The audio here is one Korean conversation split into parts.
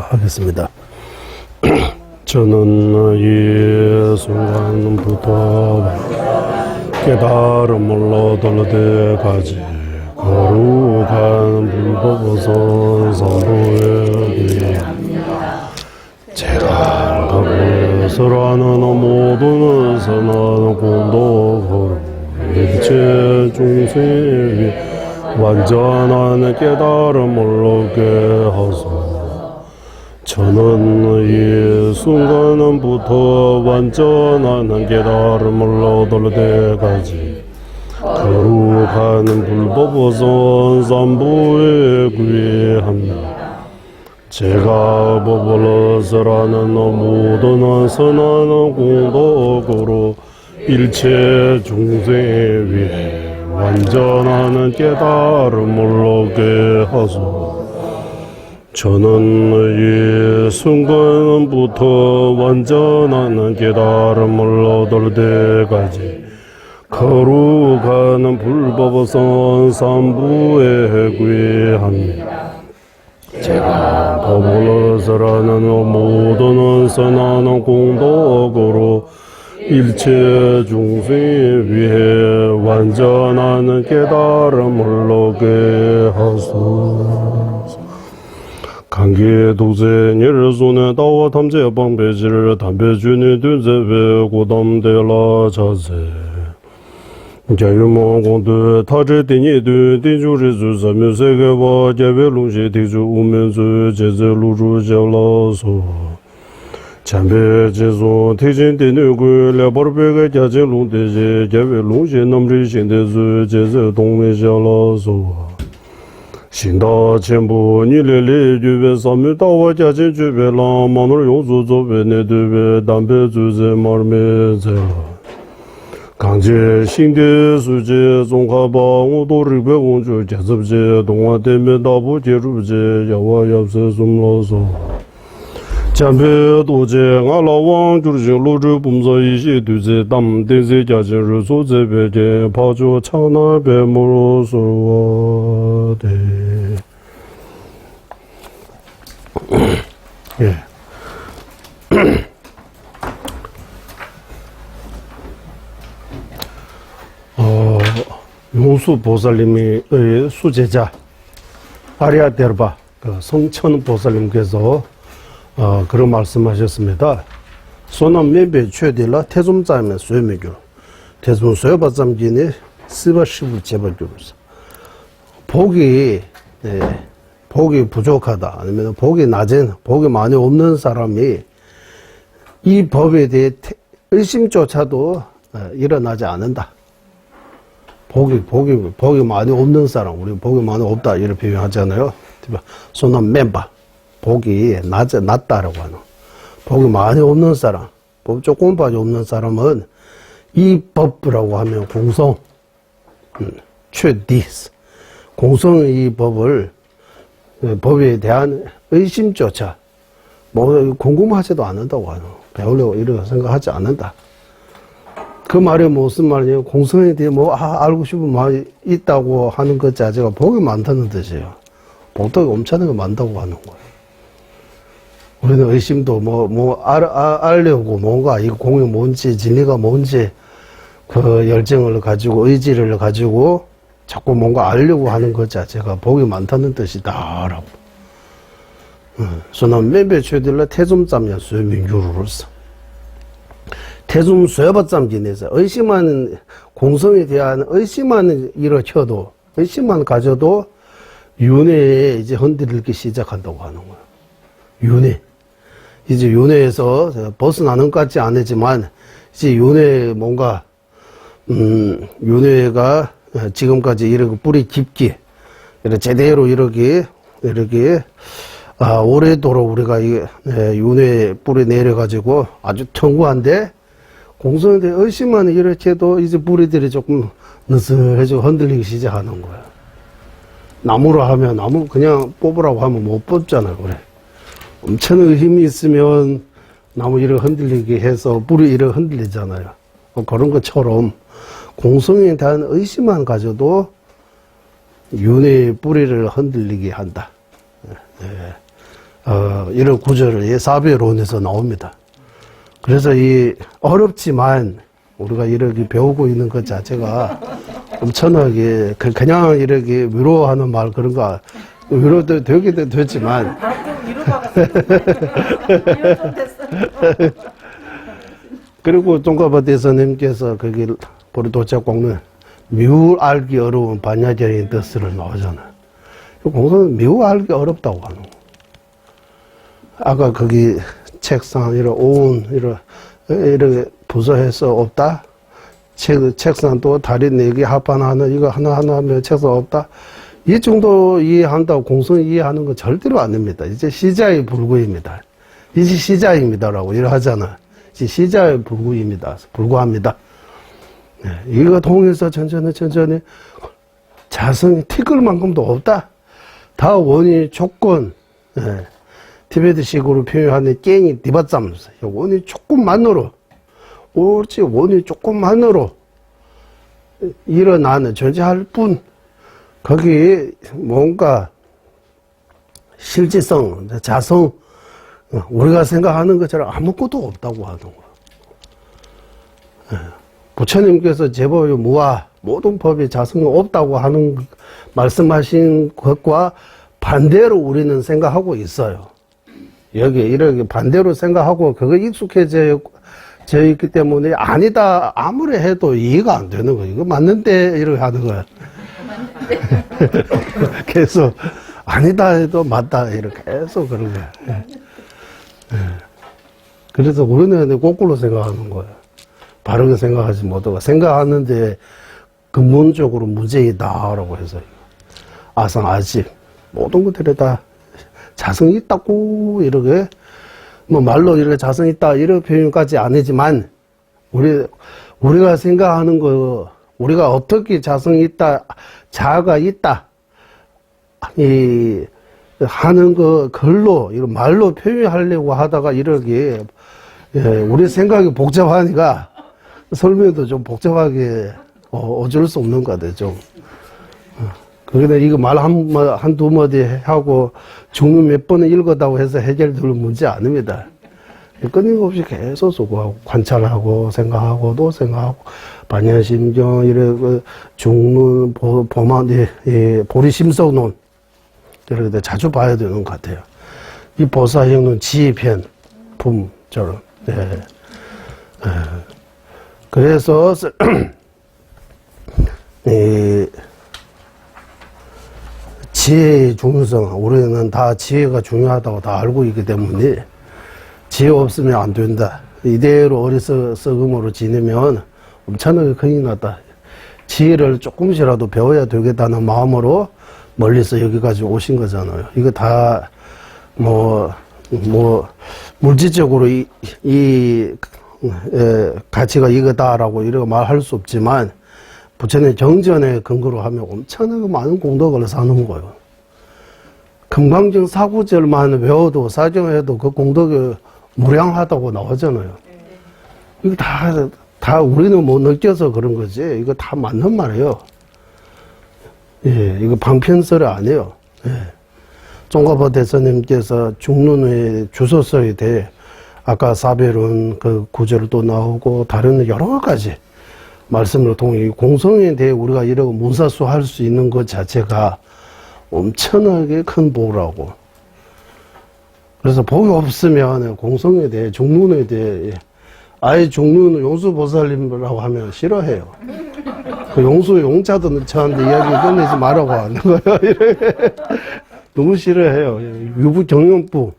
하겠습니다. 저는 이 순간부터 깨달음을 얻을 때까지 거룩한 불법을 선보이기 제가 그것을 아는 모든 선한 공덕으로 일체 중생이 완전한 깨달음을 얻게 하소서. 저는 이 순간부터 완전한 깨달음을 얻을 때까지 거룩한 불법을 선보이기 제가 법을 설하는 모든 선한 공덕으로 일체 중생 위에 완전한 깨달음을 얻게 하소서. 저는 이 순간부터 완전한 깨달음을 얻을 때까지 거룩한 불법을 선삼부에 구애합니다. 제가 법을 설하는 모든 선한 공덕으로 일체 중생 위에 완전한 깨달음을 얻게 하소서. 강기 독생일 손에 다와 탐제 방배지를 담배주니 dun제배 고담대라 자세 자유몽공도 타제디니도 디주리주 사묘세계와 제벨룽시 디주 우면수 제zel루루 제라소 참배제소 티진디누구 레버베가 자젤룽데제 제벨룽시 남리신데수 제제 동메샬라소 신다 전부 니레레 주베 사무다와 자제 주베라 마늘 용수조베네 두베 담배 주제 마르메제 강제 신대 수제 종합방 오도르베 온주 제습제 동화대면 다부 제루제 야와 엽세 숨로소 잠배 도제 알라왕 주르제 로르 봄사이시 두제 담대제 자제르 소제베제 파조 차나베 모로소와데 예. 용수 보살님의 수제자 아리아데르바 성천 보살님께서 그런 말씀하셨습니다. 소남 멤베 최대라 태좀자면 수요미교 태좀 수요바잠기네 스바시부 제발교로서 복이 복이 부족하다 아니면 복이 낮은 복이 많이 없는 사람이 이 법에 대해 의심조차도 일어나지 않는다. 복이 많이 없는 사람, 우리 복이 많이 없다 이렇게 표현하잖아요. 소남 멤바 복이 낮다라고 하는 복이 많이 없는 사람, 복 조금밖에 없는 사람은 이 법이라고 하면 공성, 최디스 공성의 이 법에 대한 의심조차 뭐 궁금하지도 않는다고 하는 배우려고 이렇게 생각하지 않는다. 그 말이 무슨 말이에요? 공성에 대해 알고 싶은 마음이 있다고 하는 것 자체가 복이 많다는 뜻이에요. 복덕이 엄청나게 많다고 하는 거예요. 우리는 의심도 알려고 뭔가 이 공이 뭔지, 진리가 뭔지, 그 열정을 가지고, 의지를 가지고 자꾸 뭔가 알려고 하는 것 자체가 복이 많다는 뜻이다. 라고. 소남 멤베 최들라 태좀짬야 수요민규로서. 태좀 수요바짬기내서 의심하는, 공성에 대한 의심만 일으켜도, 의심만 가져도 윤회에 이제 흔들리기 시작한다고 하는 거예요. 윤회. 이제 윤회에서 벗어나는 것 같지 않지만, 이제 윤회 뭔가, 윤회가 지금까지 이렇게 뿌리 깊게, 이렇게 제대로 이렇게, 오래도록 우리가 이 윤회 뿌리 내려가지고 아주 견고한데, 공성에 대해 의심만 이렇게도 이제 뿌리들이 조금 느슨해지고 흔들리기 시작하는 거야. 나무로 하면, 나무 그냥 뽑으라고 하면 못 뽑잖아요, 그래. 엄청난 힘이 있으면 나무 이렇게 흔들리게 해서 뿌리 이렇게 흔들리잖아요. 그런 것처럼 공성에 대한 의심만 가져도 윤회의 뿌리를 흔들리게 한다. 이런 구절을 이 사배론에서 나옵니다. 그래서 이 어렵지만 우리가 이렇게 배우고 있는 것 자체가 엄청나게 그냥 이렇게 위로하는 말 그런 거 위로도 되기도 됐지만 위로 좀 됐어요. 그리고 종가바 대선님께서 거기 보리도책 공면 미우 알기 어려운 반야절인 뜻을 나오잖아요. 공성은 미우 알기 어렵다고 하는 거. 아까 거기 책상 이런 오운 이렇게 부서해서 없다. 책상도 다리 4개 합판하는 이거 하나하나 하면 책상 없다. 이 정도 이해한다고 공성 이해하는 건 절대로 안 됩니다. 이제 시자에 불구입니다. 이제 시자입니다라고 이래 하잖아. 이제 시자에 불구합니다. 네, 이거 통해서 천천히 자성이 티끌 만큼도 없다. 다 원인 조건. 네. 티베트식으로 표현하는 깽이 디바짬 원이 조금만으로 옳지 원이 조금만으로 일어나는 존재할 뿐 거기 뭔가 실질성 자성 우리가 생각하는 것처럼 아무것도 없다고 하는 거. 부처님께서 제법의 무아 모든 법이 자성이 없다고 하는 말씀하신 것과 반대로 우리는 생각하고 있어요. 여기 이렇게 반대로 생각하고 그거 익숙해져 있기 때문에 아니다 아무리 해도 이해가 안 되는 거예요. 이거 맞는데 이렇게 하는 거야. 계속 아니다 해도 맞다 이렇게 계속 그런 거야. 그래서 우리는 거꾸로 생각하는 거야. 바르게 생각하지 못하고 생각하는데 근본적으로 문제이다라고 해서 아상아집 모든 것들이 다 자성이 있다고 이렇게 뭐 말로 이렇게 자성이 있다 이런 표현까지 아니지만 우리가 생각하는 거 우리가 어떻게 자성이 있다 자아가 있다 이 하는 거 글로 이런 말로 표현하려고 하다가 이렇게 우리 생각이 복잡하니까 설명도 좀 복잡하게 어쩔 수 없는 것 같아요 좀. 그런데 이거 말 한두 마디 하고 종류 몇 번을 읽었다고 해서 해결될 문제 아닙니다. 끊임없이 계속 수고하고 관찰하고 생각하고 또 생각하고 반야심경 이래 중론 보만 보리심석론 이렇게 자주 봐야 되는 것 같아요. 이 보사형은 지혜편 품처럼. 네. 그래서 지혜의 중요성, 우리는 다 지혜가 중요하다고 다 알고 있기 때문에 지혜 없으면 안 된다. 이대로 어리석음으로 지내면 엄청나게 큰일 났다. 지혜를 조금씩이라도 배워야 되겠다는 마음으로 멀리서 여기까지 오신 거잖아요. 이거 다 물질적으로 가치가 이거다라고 이렇게 말할 수 없지만 부처님 정전에 근거로 하면 엄청나게 많은 공덕을 사는 거예요. 금강경 사구절만 외워도 사정해도 그 공덕이 무량하다고 나오잖아요. 이거 다 우리는 못 느껴서 그런 거지. 이거 다 맞는 말이에요. 예, 이거 방편설이 아니에요. 예. 종가보 대선님께서 중론의 주소서에 대해 아까 사별은 그 구절도 또 나오고 다른 여러 가지 말씀을 통해 공성에 대해 우리가 이러고 문사수할 수 있는 것 자체가 엄청나게 큰 복이라고. 그래서 복이 없으면 공성에 대해 중론에 대해 아예 중론은 용수보살님이라고 하면 싫어해요. 그 용수 용자도 저한테 이야기 꺼내지 말라고 하는 거예요. 너무 싫어해요. 유부경영부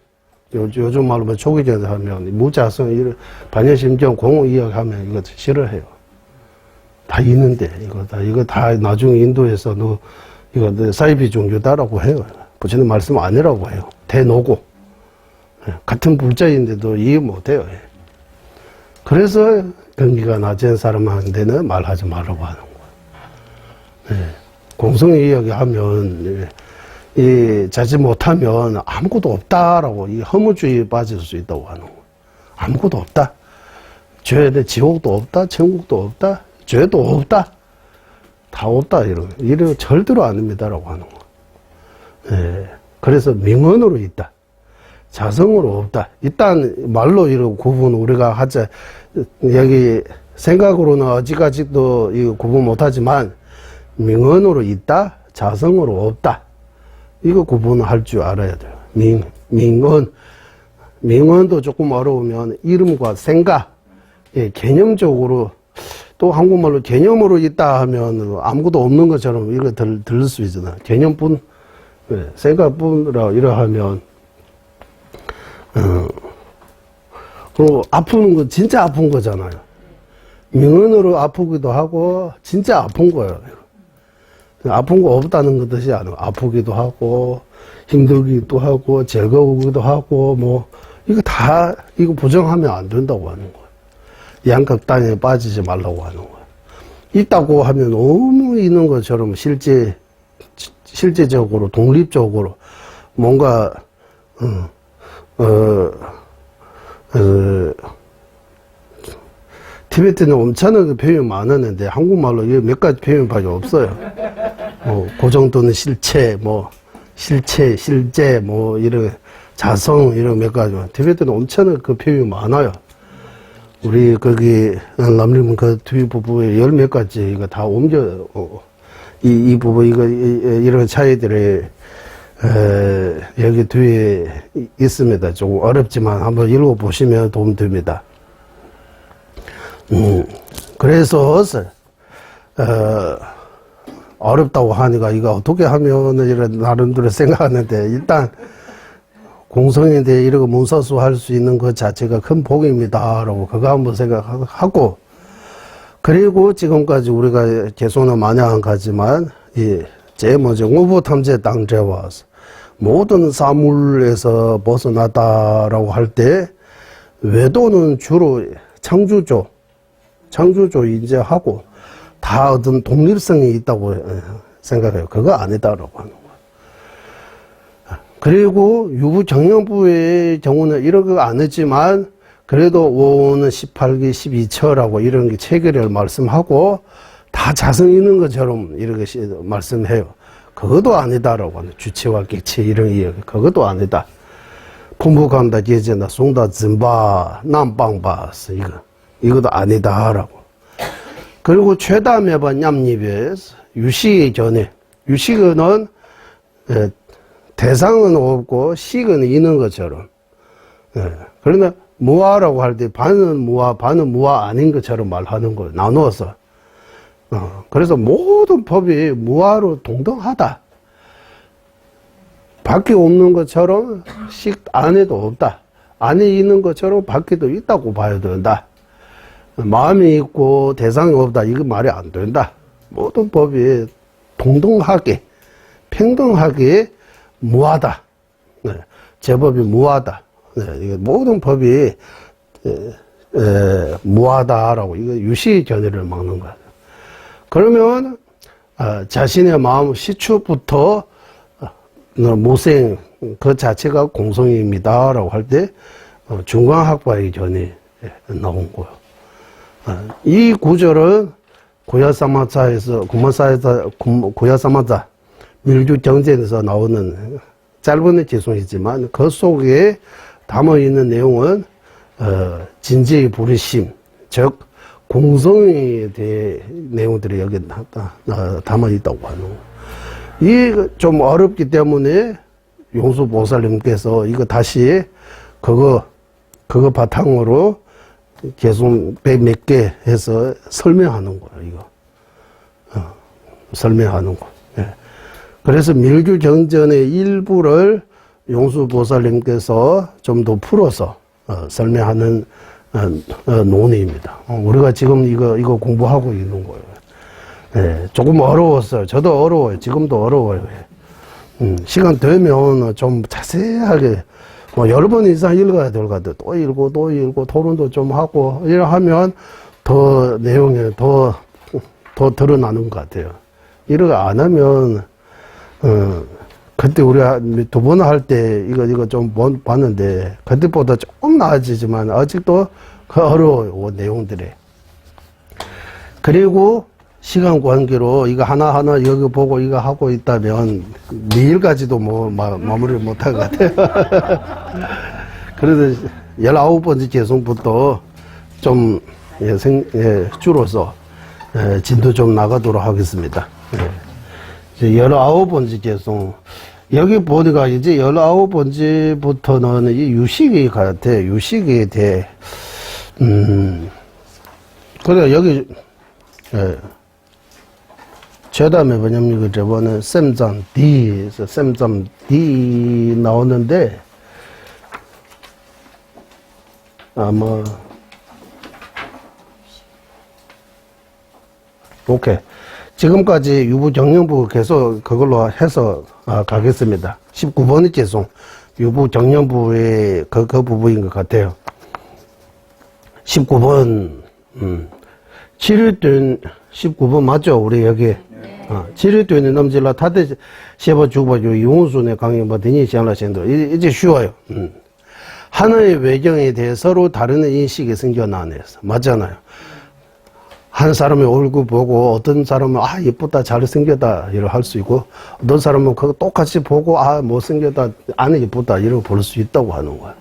요즘 말로 초기전에 하면 무자성 반야심경 공호 이야기하면 이거 싫어해요. 다 있는데 이거 다 나중에 인도에서 이거 사이비 종교다라고 해요. 부처님 말씀 아니라고 해요. 대노고 같은 불자인데도 이해 못해요. 그래서 경기가 낮은 사람한테는 말하지 말라고 하는 거예요. 공성의 이야기하면 자지 못하면 아무것도 없다라고 이 허무주의에 빠질 수 있다고 하는 거예요. 아무것도 없다. 죄에 지옥도 없다. 천국도 없다. 죄도 없다. 다 없다. 이런 절대로 아닙니다라고 하는 거예요. 그래서 명언으로 있다. 자성으로 없다. 일단 말로 이런 구분 우리가 하자. 여기 생각으로는 아직도 이거 구분 못하지만 명언으로 있다, 자성으로 없다. 이거 구분할 줄 알아야 돼요. 명언도 조금 어려우면 이름과 생각, 예, 개념적으로 또 한국말로 개념으로 있다 하면 아무것도 없는 것처럼 이거 들을 수 있잖아요. 개념뿐, 예, 생각뿐이라 이러 하면 그리고 아픈 거 진짜 아픈 거잖아요. 명언으로 아프기도 하고 진짜 아픈 거예요. 아픈 거 없다는 뜻이 아니고 아프기도 하고 힘들기도 하고 즐거우기도 하고 뭐 이거 다 이거 부정하면 안 된다고 하는 거예요. 양극단에 빠지지 말라고 하는 거예요. 있다고 하면 너무 있는 것처럼 실제적으로 독립적으로 뭔가 티베트는 엄청나게 표현이 많았는데 한국말로 몇 가지 표현밖에 없어요. 뭐 고정 또는 실체, 뭐 실제, 뭐 이런 자성 이런 몇 가지. 티베트는 엄청나게 그 표현이 많아요. 우리 거기 남림 그 뒤 부부에 열 몇 가지 이거 다 옮겨 이 부부 이거 이런 차이들이 여기 뒤에 있습니다. 조금 어렵지만 한번 읽어보시면 도움됩니다. 그래서 어렵다고 하니까 이거 어떻게 하면 이런 나름대로 생각하는데 일단 공성에 대해 이런 문서수 할 수 있는 것 자체가 큰 복입니다라고 그거 한번 생각하고 그리고 지금까지 우리가 개소는 많이 안 가지만 제 먼저 우보 탐제 당제와 모든 사물에서 벗어나다라고 할 때 외도는 주로 창조조 인제하고 다 어떤 독립성이 있다고 생각해요. 그거 아니다라고 하는 거예요. 그리고 유부 정령부의 경우는 이런 거 안 했지만 그래도 5는 18기 12처라고 이런 게 체계를 말씀하고 다 자성 있는 것처럼 이렇게 말씀해요. 그것도 아니다라고 하는 주체와 객체 이런 이야기. 그것도 아니다. 풍부감다 계제나 송다 진바 남방바스 이것도 아니다라고. 그리고 최다 매번 냠입에서 유식의 전에 유식은 대상은 없고 식은 있는 것처럼. 그러나 무아라고 할 때 반은 무아 아닌 것처럼 말하는 걸 나누어서. 그래서 모든 법이 무아로 동등하다. 밖에 없는 것처럼 식 안에도 없다. 안에 있는 것처럼 밖에도 있다고 봐야 된다. 마음이 있고 대상이 없다. 이거 말이 안 된다. 모든 법이 동등하게, 평등하게 무하다. 제법이 무하다. 이거 모든 법이 무하다라고 이거 유시 견해를 막는 거야. 그러면 자신의 마음 시초부터 모생 그 자체가 공성입니다라고 할 때 중간학파의 견해 나온 거예요. 이 구절은 고야사마자에서 고야사마자 밀주 경전에서 나오는 짧은 지송이지만 그 속에 담아 있는 내용은 진지의 부르심, 즉 공성에 대해 내용들이 여기 담아 있다고 하는 거예요. 이 좀 어렵기 때문에 용수보살님께서 이거 다시 그거 바탕으로 계속 몇 개 해서 설명하는 거예요, 이거. 설명하는 거. 예. 그래서 밀규경전의 일부를 용수보살님께서 좀 더 풀어서 설명하는 논의입니다. 우리가 지금 이거 공부하고 있는 거예요. 예, 조금 어려웠어요. 저도 어려워요. 지금도 어려워요. 시간 되면 좀 자세하게 뭐 여러 번 이상 읽어야 될 것 같아요. 또 읽고 토론도 좀 하고 이래 하면 더 내용이 더 드러나는 것 같아요. 이렇게 안 하면 그때 우리가 두 번 할 때 이거 좀 봤는데 그때보다 조금 나아지지만 아직도 그 어려워요. 내용들이. 그리고 시간 관계로 이거 하나하나 여기 보고 이거 하고 있다면 내일까지도 뭐 마무리를 못할 것 같아요. 그래서 19번째 개송부터 좀 줄어서 진도 좀 나가도록 하겠습니다. 이제 19번째 개송. 여기 보니까 이제 19번째부터는 이 유식이 같아. 유식에 대해, 그래, 여기, 최다음에 뭐냐면, 이거 저번에 셈장 D에서 셈장 D 나오는데, 아마, 오케이. 지금까지 유부 정년부 계속 그걸로 해서 가겠습니다. 19번의 개송. 유부 정년부의 그 부분인 것 같아요. 19번, 7일된 19번 맞죠? 우리 여기. 7일된의 남질라 타대 셰버 주버 유홍순의 강의 뭐 드니 시안라신도 이제 쉬워요. 하나의 외경에 대해 서로 다른 인식이 생겨나네요. 맞잖아요. 한 사람의 얼굴 보고 어떤 사람은 예쁘다 잘생겼다 이렇게 할 수 있고 어떤 사람은 그거 똑같이 보고 못생겼다 안 예쁘다 이렇게 볼 수 있다고 하는 거야.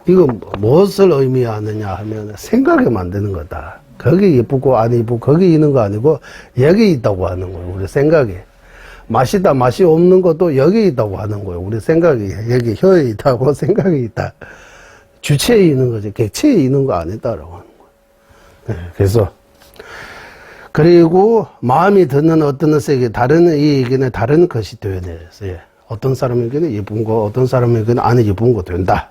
이거 무엇을 의미하느냐 하면 생각에 만드는 거다. 거기 예쁘고 안 예쁘고 거기 있는 거 아니고 여기 있다고 하는 거예요. 우리 생각에. 맛이다 맛이 없는 것도 여기 있다고 하는 거예요. 우리 생각이 여기 혀에 있다고 생각이 있다. 주체에 있는 거지 객체에 있는 거 아니다라고 하는 거예요. 그래서 그리고 마음이 드는 어떤 색이 다른 이에게는 다른 것이 되어내요. 어떤 사람에게는 예쁜 거, 어떤 사람에게는 안 예쁜 거 된다.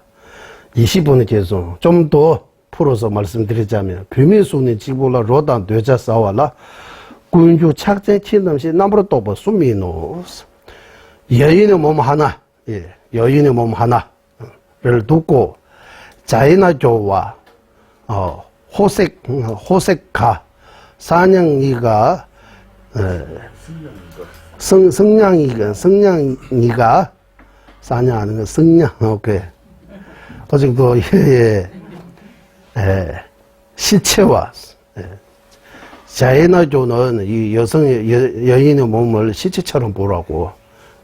20번의 개송 좀 더 풀어서 말씀드리자면 비밀순의 지불라 로단 되자 싸워라 군주 착제 치는시 남으로 또뭐 수미노 여인의 몸 하나, 여인의 몸 하나를 두고 자이나조와 호색가 사냥이가 성냥이가 사냥하는 거 성냥 오케이 어제도 시체와 자이나조는 이 여인의 몸을 시체처럼 보라고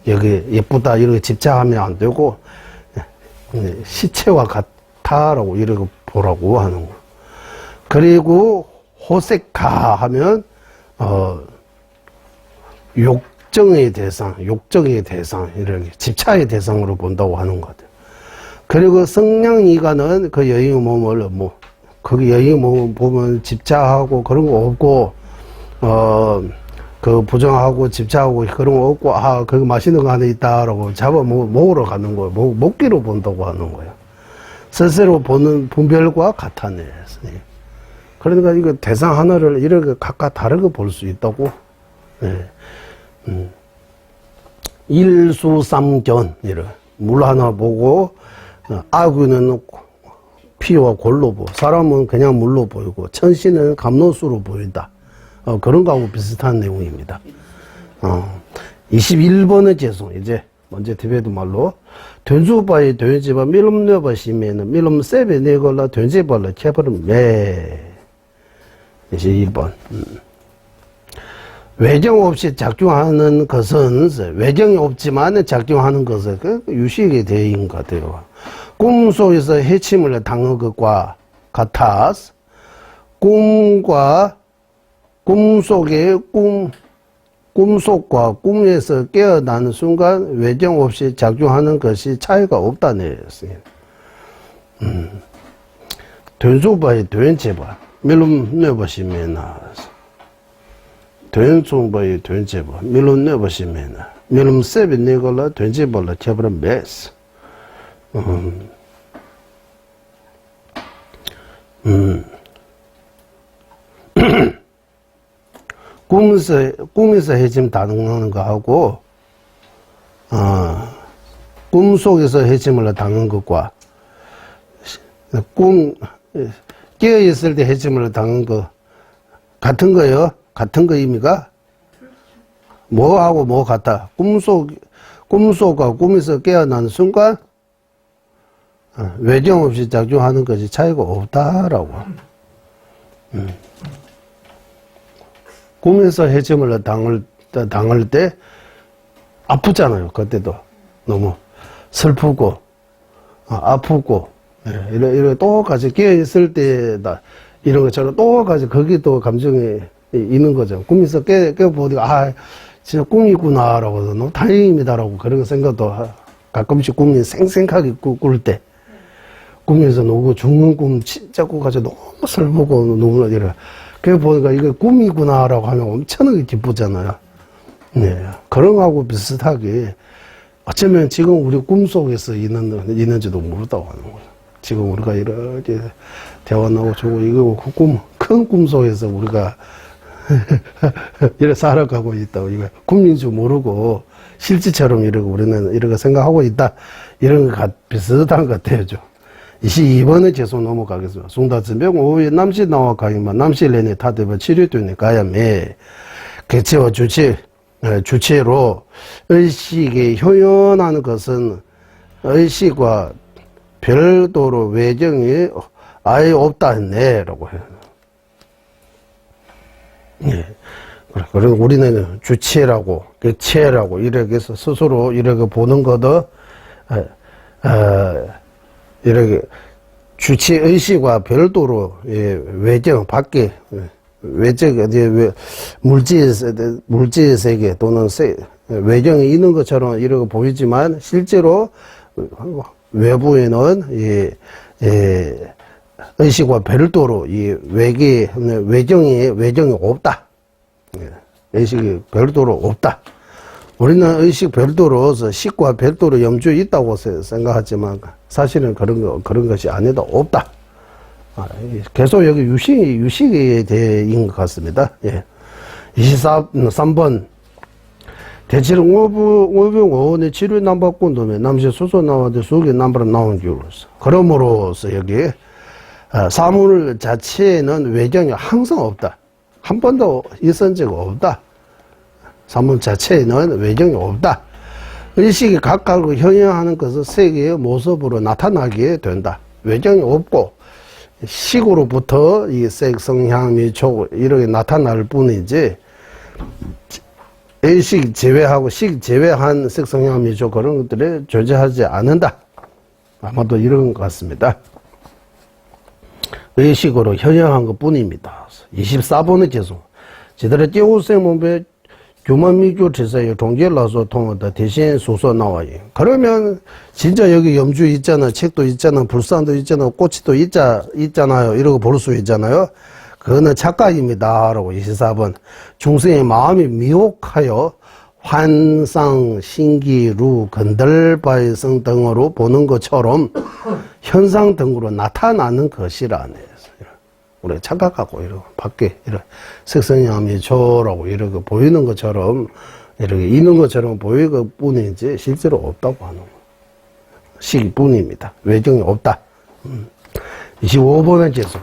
여기 예쁘다 이렇게 집착하면 안 되고 시체와 같다라고 이렇게 보라고 하는 거. 그리고 호색가 하면 욕정의 대상 이렇게 집착의 대상으로 본다고 하는 것 같아요. 그리고 성냥이가는 그 여인의 몸을 거기 여인의 몸을 보면 집착하고 그런 거 없고 그 부정하고 집착하고 그런 거 없고 그거 맛있는 거 안에 있다라고 잡아 먹으러 가는 거예요. 먹기로 본다고 하는 거예요. 스스로 보는 분별과 같아내. 그러니까 이거 대상 하나를 이렇게 각각 다르게 볼 수 있다고. 일수삼견 이런 물 하나 보고 아귀는 피와 골로 보고 사람은 그냥 물로 보이고 천신은 감로수로 보인다. 그런 거하고 비슷한 내용입니다. 21번의 재송 이제 먼저 디베드 말로 된주바의 된지바 밀음내바 시면은 밀음 세베 내걸라 된지발라 캐버름 매 21번 외정 없이 작용하는 것은 외정이 없지만 작용하는 것은 그 유식에 대인 것 같아요. 꿈속에서 해침을 당한 것과 같아서 꿈속과 꿈에서 깨어나는 순간 외정 없이 작용하는 것이 차이가 없다는 얘기였어요. 된수바의 된제바 밀음 내보시면 된수바의 된제바 밀음 내보시면 밀음 세비 내걸라 된제발라 캐버는 메스 꿈에서 해침 당하는 거하고, 꿈속에서 해침을 당한 것과, 깨어있을 때 해침을 당한 거, 같은 거요? 같은 거입니까? 뭐하고 뭐 같아? 꿈속과 꿈에서 깨어나는 순간, 외정 없이 작용하는 것이 차이가 없다라고. 꿈에서 해점을 당할 때 아프잖아요. 그때도 너무 슬프고 아프고 이런 똑같이 깨어 있을 때다 이런 것처럼 똑같이 거기도 감정이 있는 거죠. 꿈에서 깨보니까 진짜 꿈이구나라고 너무 다행입니다라고 그런 생각도 가끔씩 꿈이 생생하게 꿀 때 꿈에서 누구 죽는 꿈 진짜 꿔가지고 너무 슬프고 너무 이래. 그래 보니까 이게 꿈이구나라고 하면 엄청나게 기쁘잖아요. 네. 그런 거하고 비슷하게 어쩌면 지금 우리 꿈속에서 있는지도 모르다고 하는 거죠. 지금 우리가 이렇게 대화 나오고 저거 이거 큰 꿈속에서 우리가 이렇게 살아가고 있다고 이거 꿈인 줄 모르고 실제처럼 이러고 우리는 이렇게 생각하고 있다. 이런 거 비슷한 것 같아요. 22번에 계속 넘어가겠습니다. 송다진병 오후에 남시 나와 가기만 남시 내내 타대바 치료되니 가야매 개체와 주체로 의식이 효연하는 것은 의식과 별도로 외정이 아예 없다 했네라고 해요. 예. 그리고 우리는 주체라고 개체라고 이렇게 해서 스스로 이렇게 보는 것도 이렇게 주체 의식과 별도로 외정 밖에 외적 이제 물질 세계 또는 외정이 있는 것처럼 이렇게 보이지만 실제로 외부에는 의식과 별도로 이 외정이 없다. 의식이 별도로 없다. 우리는 의식 별도로서 식과 별도로 염두에 있다고 생각하지만 사실은 그런 것이 아니다. 없다. 계속 여기 유식에 대해인 것 같습니다. 예. 23번. 대체로 5병 5원의 치료 남바꾼 놈에 남시 수소 나와도 속에 남바로 나온 경우로서. 그러므로서 여기, 사물 자체에는 외정이 항상 없다. 한 번도 있은 적 없다. 사물 자체에는 외정이 없다. 의식이 각각으로 현현하는 것은 세계의 모습으로 나타나게 된다. 외정이 없고 식으로부터 이 색, 성향, 미촉 이렇게 나타날 뿐이지 의식 제외하고 식 제외한 색, 성향, 미촉 그런 것들에 존재하지 않는다. 아마도 이런 것 같습니다. 의식으로 현현한 것 뿐입니다. 24번의 계속. 제대로 띄우생 몸에 교만미교 제사에 종결라서 통하다 대신 소서 나와요. 그러면 진짜 여기 염주 있잖아, 책도 있잖아, 불상도 있잖아, 꽃도 있잖아요. 이러고 볼 수 있잖아요. 그거는 착각입니다. 라고 24번. 중생의 마음이 미혹하여 환상, 신기루, 건들발성 등으로 보는 것처럼 현상 등으로 나타나는 것이라네. 우리가 착각하고 이러고 밖에 이런 색성향이 저라고 이렇게 보이는 것처럼 이렇게 있는 것처럼 보이는 뿐이지 실제로 없다고 하는 시기 뿐입니다. 외정이 없다. 25번은 계속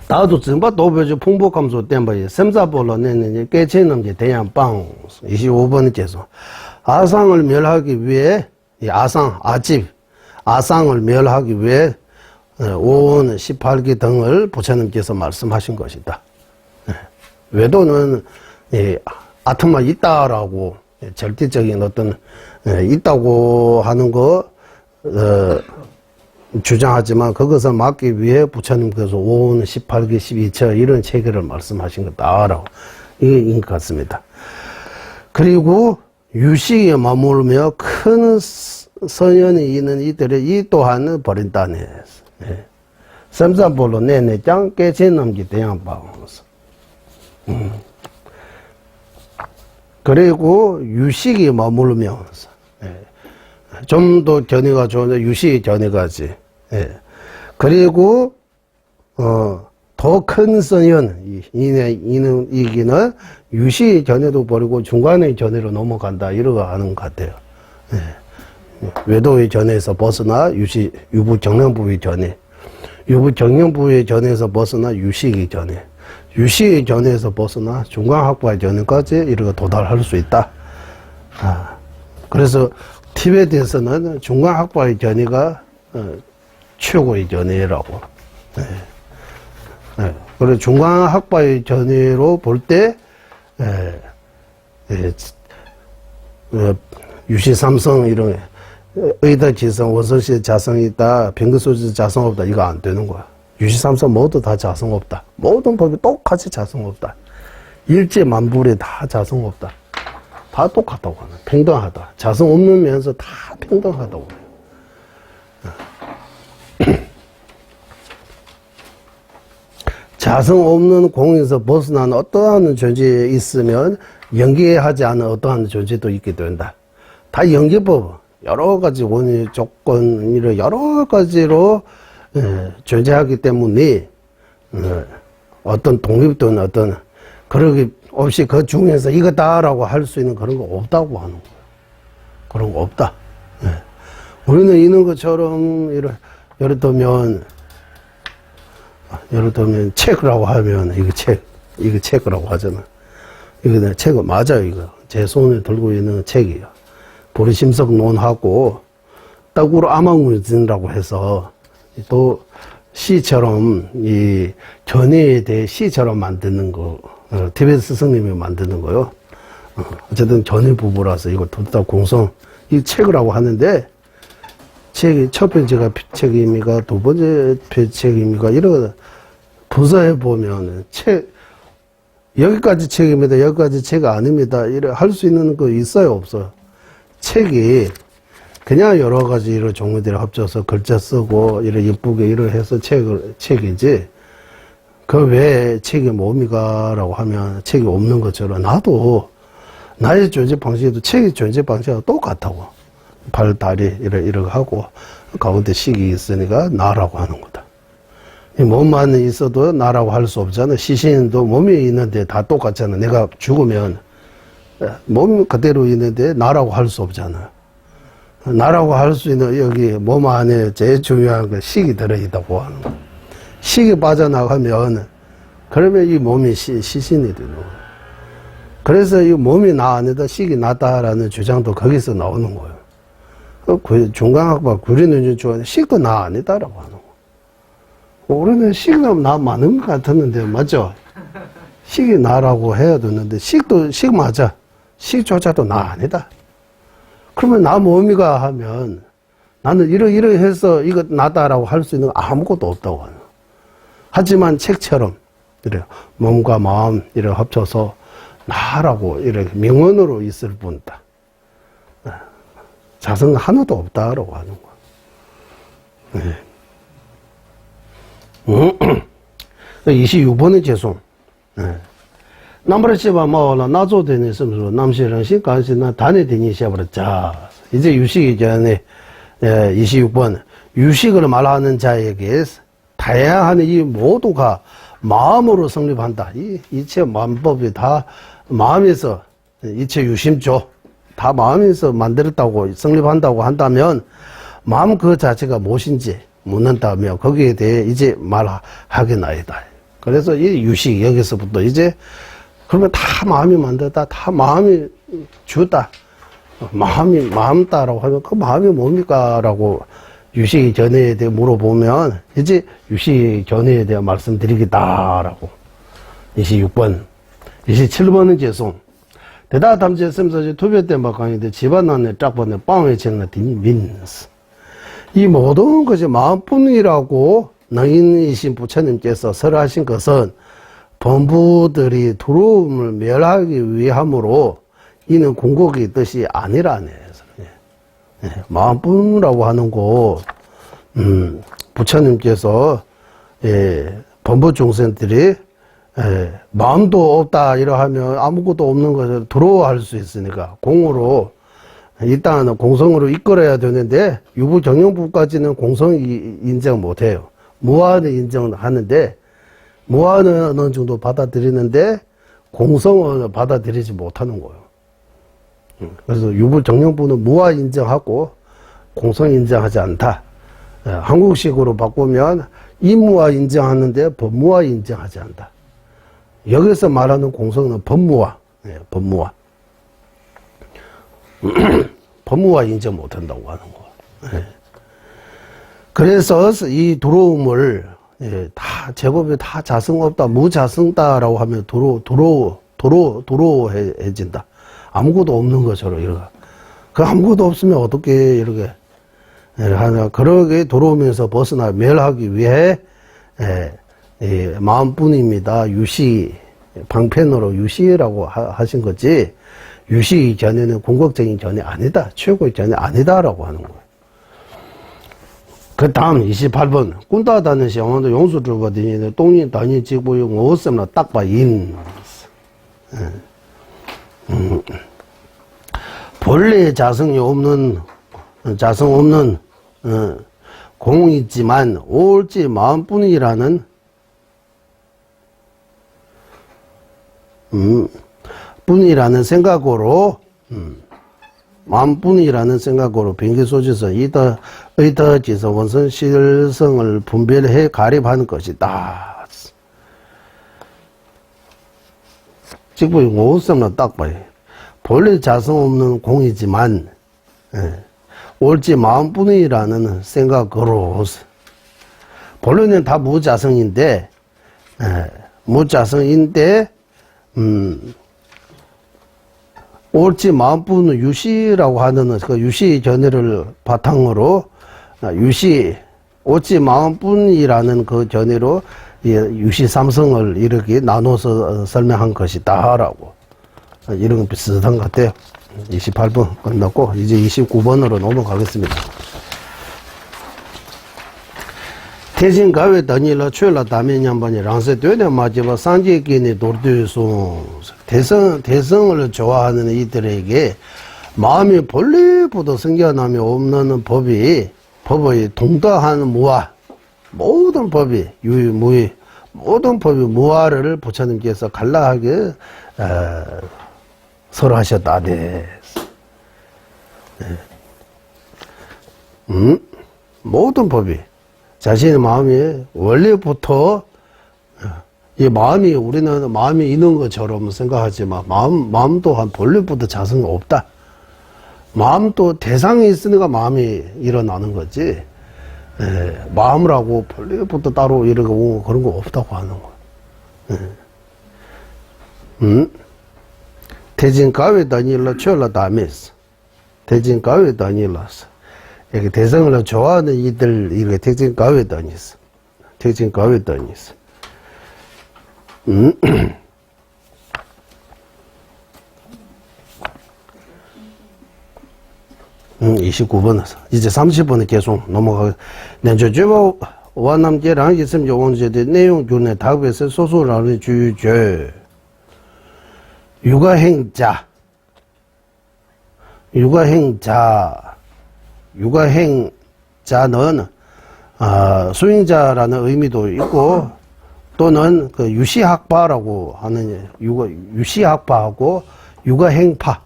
나도 정말 도배주 풍부감소 때문에 샘사볼로 내는 깨치는 대양빵 25번은 계속 아상을 멸하기 위해 아상을 멸하기 위해 5원 18기 등을 부처님께서 말씀하신 것이다. 외도는 아트마 있다라고 절대적인 어떤 있다고 하는 거 주장하지만 그것을 막기 위해 부처님께서 5원 18기 12처 이런 체계를 말씀하신 것다라고 이인 것 같습니다. 그리고 유식에 머물며 큰 선연이 있는 이들의 이 또한 버린다네. 샘산볼로 내내 짱 깨치넘기 대양방으로서. 그리고 유식이 머물면서 좀 더 견해가 좋은데 유식이 견해가지. 그리고 더 큰 선연 이기는 유식 견해도 버리고 중간의 견해로 넘어간다 이러고 하는 것 같아요. 외도의 견해에서 벗어나 유부 정령부의 견해, 유부 정령부의 견해에서 벗어나 유식의 견해, 유식의 견해에서 벗어나 중간학파의 견해까지 이렇게 도달할 수 있다. 그래서 티베트에서는 중간학파의 견해가 최고의 견해라고. 그리고 중간학과의 전의로 볼 때, 유시삼성 이런 의다지성, 원소시 자성이 있다, 병근소지 자성 없다. 이거 안 되는 거야. 유시삼성 모두 다 자성 없다. 모든 법이 똑같이 자성 없다. 일제만불이 다 자성 없다. 다 똑같다고 하는. 평등하다. 자성 없는 면에서 다 평등하다고 해요. 자성 없는 공에서 벗어난 어떠한 존재에 있으면 연계하지 않은 어떠한 존재도 있게 된다. 다 연계법, 여러 가지 원인, 조건, 이런 여러 가지로 존재하기 때문에 어떤 독립된 어떤 그러기 없이 그 중에서 이거다라고 할 수 있는 그런 거 없다고 하는 거예요. 그런 거 없다. 우리는 있는 것처럼 예를 들면 책이라고 하면 이거 책이라고 하잖아. 이거 내 책 맞아요. 이거 제 손에 들고 있는 책이에요. 보리심석론하고 떡으로 아망문진이라고 해서 또 시처럼 이 견해에 대해 시처럼 만드는 거, 티베트 스승님이 만드는 거요. 어쨌든 견해 부부라서 이거 둘 다 공성 이 책이라고 하는데 책이 첫 번째가 책임이가 두 번째 책임이가 이런 부서에 보면 책 여기까지 책입니다. 여기까지 책 아닙니다. 이래 할 수 있는 거 있어요, 없어요? 책이 그냥 여러 가지 이런 종류들을 합쳐서 글자 쓰고 이런 예쁘게 이런 해서 책이지. 그 외에 책이 뭡니까라고 하면 책이 없는 것처럼 나도 나의 존재 방식도 책의 존재 방식하고 똑같다고. 발, 다리 이렇게 하고 가운데 식이 있으니까 나라고 하는 거다. 이 몸만 있어도 나라고 할 수 없잖아. 시신도 몸이 있는데 다 똑같잖아. 내가 죽으면 몸 그대로 있는데 나라고 할 수 없잖아. 나라고 할 수 있는 여기 몸 안에 제일 중요한 건 식이 들어있다고 하는 거. 식이 빠져나가면 그러면 이 몸이 시신이 되는 거야. 그래서 이 몸이 나 아니다, 식이 나다라는 주장도 거기서 나오는 거예요. 중간학과 구리는 중에 식도 나 아니다라고 하는 거. 우리는 식은 나 많은 것 같았는데, 맞죠? 식이 나라고 해야 되는데, 식도 식 맞아. 식조차도 나 아니다. 그러면 나 몸이가 하면 나는 이러 해서 이거 나다라고 할 수 있는 거 아무것도 없다고 하는. 하지만 책처럼 이래 몸과 마음 이래 합쳐서 나라고 이렇게 명언으로 있을 뿐이다. 자성 하나도 없다라고 하는 거야. 네. 26번의 재송. 남버릇집아 마올라 나조되니 있으면서 남시령신 간신나 단해되니 시작버렸자. 이제 유식이 전에 26번 유식을 말하는 자에게 다양한 이 모두가 마음으로 성립한다. 이 이체 만법이 다 마음에서 이체 유심조 다 마음에서 만들었다고 성립한다고 한다면 마음 그 자체가 무엇인지 묻는다며 거기에 대해 이제 말하게 나이다. 그래서 이 유식 여기서부터 이제 그러면 다 마음이 만들었다. 다 마음이 주다. 마음 따라고 하면 그 마음이 뭡니까? 라고 유식 견해에 대해 물어보면 이제 유식 견해에 대해 말씀드리겠다라고. 26번. 27번은 죄송. 대다 담제sem서 투표 때 막강인데 집안 안에 쫙 보내 빵에 정나 뒤니 민스. 이 모든 것이 마음뿐이라고 너인이신 부처님께서 설하신 것은 범부들이 두려움을 멸하기 위함으로 이는 궁극의 뜻이 아니라네. 마음뿐이라고 하는 거, 부처님께서, 범부 중생들이, 마음도 없다, 이러하면 아무것도 없는 것을 두려워할 수 있으니까, 공으로, 일단은 공성으로 이끌어야 되는데, 유부 정형부까지는 공성이 인정 못 해요. 무아는 인정하는데, 무아는 어느 정도 받아들이는데, 공성은 받아들이지 못하는 거예요. 그래서 유부 정령부는 무아 인정하고 공성 인정하지 않다. 한국식으로 바꾸면 이무아 인정하는데 법무아 인정하지 않다. 여기서 말하는 공성은 법무아, 법무아. 법무아 인정 못한다고 하는 거. 그래서 이 두려움을 예, 다, 제법에 다 자성 없다, 무자성다라고 하면 도로해진다. 아무것도 없는 것처럼, 이렇게. 그 아무것도 없으면 어떻게 이렇게, 하나, 그러게 돌아오면서 벗어나 멸하기 위해, 마음뿐입니다. 유시, 방편으로 유시라고 하신 거지, 유시 견해는 궁극적인 견해 아니다. 최고의 견해 아니다라고 하는 거예요. 그 다음 28번. 꾼다다는 시험도 용수주거든요. 똥인 단위 직보용 어썸나 딱바인. 본래 자성 없는 공이지만 옳지 마음뿐이라는 뿐이라는 생각으로 마음뿐이라는 생각으로 변기소지서 의덕지서 원선 실성을 분별해 가립하는 것이다. 직보용 오썸나 딱바이. 본래 자성 없는 공이지만 옳지 마음뿐이라는 생각으로 본래는 다 무자성인데 옳지 마음뿐은 유시라고 하는 그 유시 견해를 바탕으로 옳지 마음뿐이라는 그 견해로 유시 삼성을 이렇게 나눠서 설명한 것이다라고. 이런 거 비슷한 것 같아요. 28번 끝났고 이제 29번으로 넘어가겠습니다. 대신 가외 다니라 최라 다면 양반이 랑세 되네 마지막 상제기니 돌도에서 대성을 좋아하는 이들에게 마음이 본래보다 생겨남이 없는 법의 동다한 무아 모든 법이 유무의 모든 법이 무아를 부처님께서 간라하게 설하셨다. 네. 모든 법이 자신의 마음이 원래부터 이 마음이 우리는 마음이 있는 것처럼 생각하지만 마음 또한 본래부터 자성이 없다. 마음도 대상이 있으니까 마음이 일어나는 거지. 마음이라고 본래부터 따로 이러고 그런 거 없다고 하는 거야. 대진 가외 다니라 철라 다메스. 대진 가외 다니라서. 이렇게 대성을 좋아하는 이들, 이렇게 대진 가외 다니스. 대진 가외 다니스. 29번에서. 이제 30번에 계속 넘어가고. 내주주보 와남제랑 있으면 요원제대 내용 중에 답에서 소소라는 주제. 육아행자는 수행자라는 의미도 있고 또는 그 유시학파라고 하는 유시학파하고 육아행파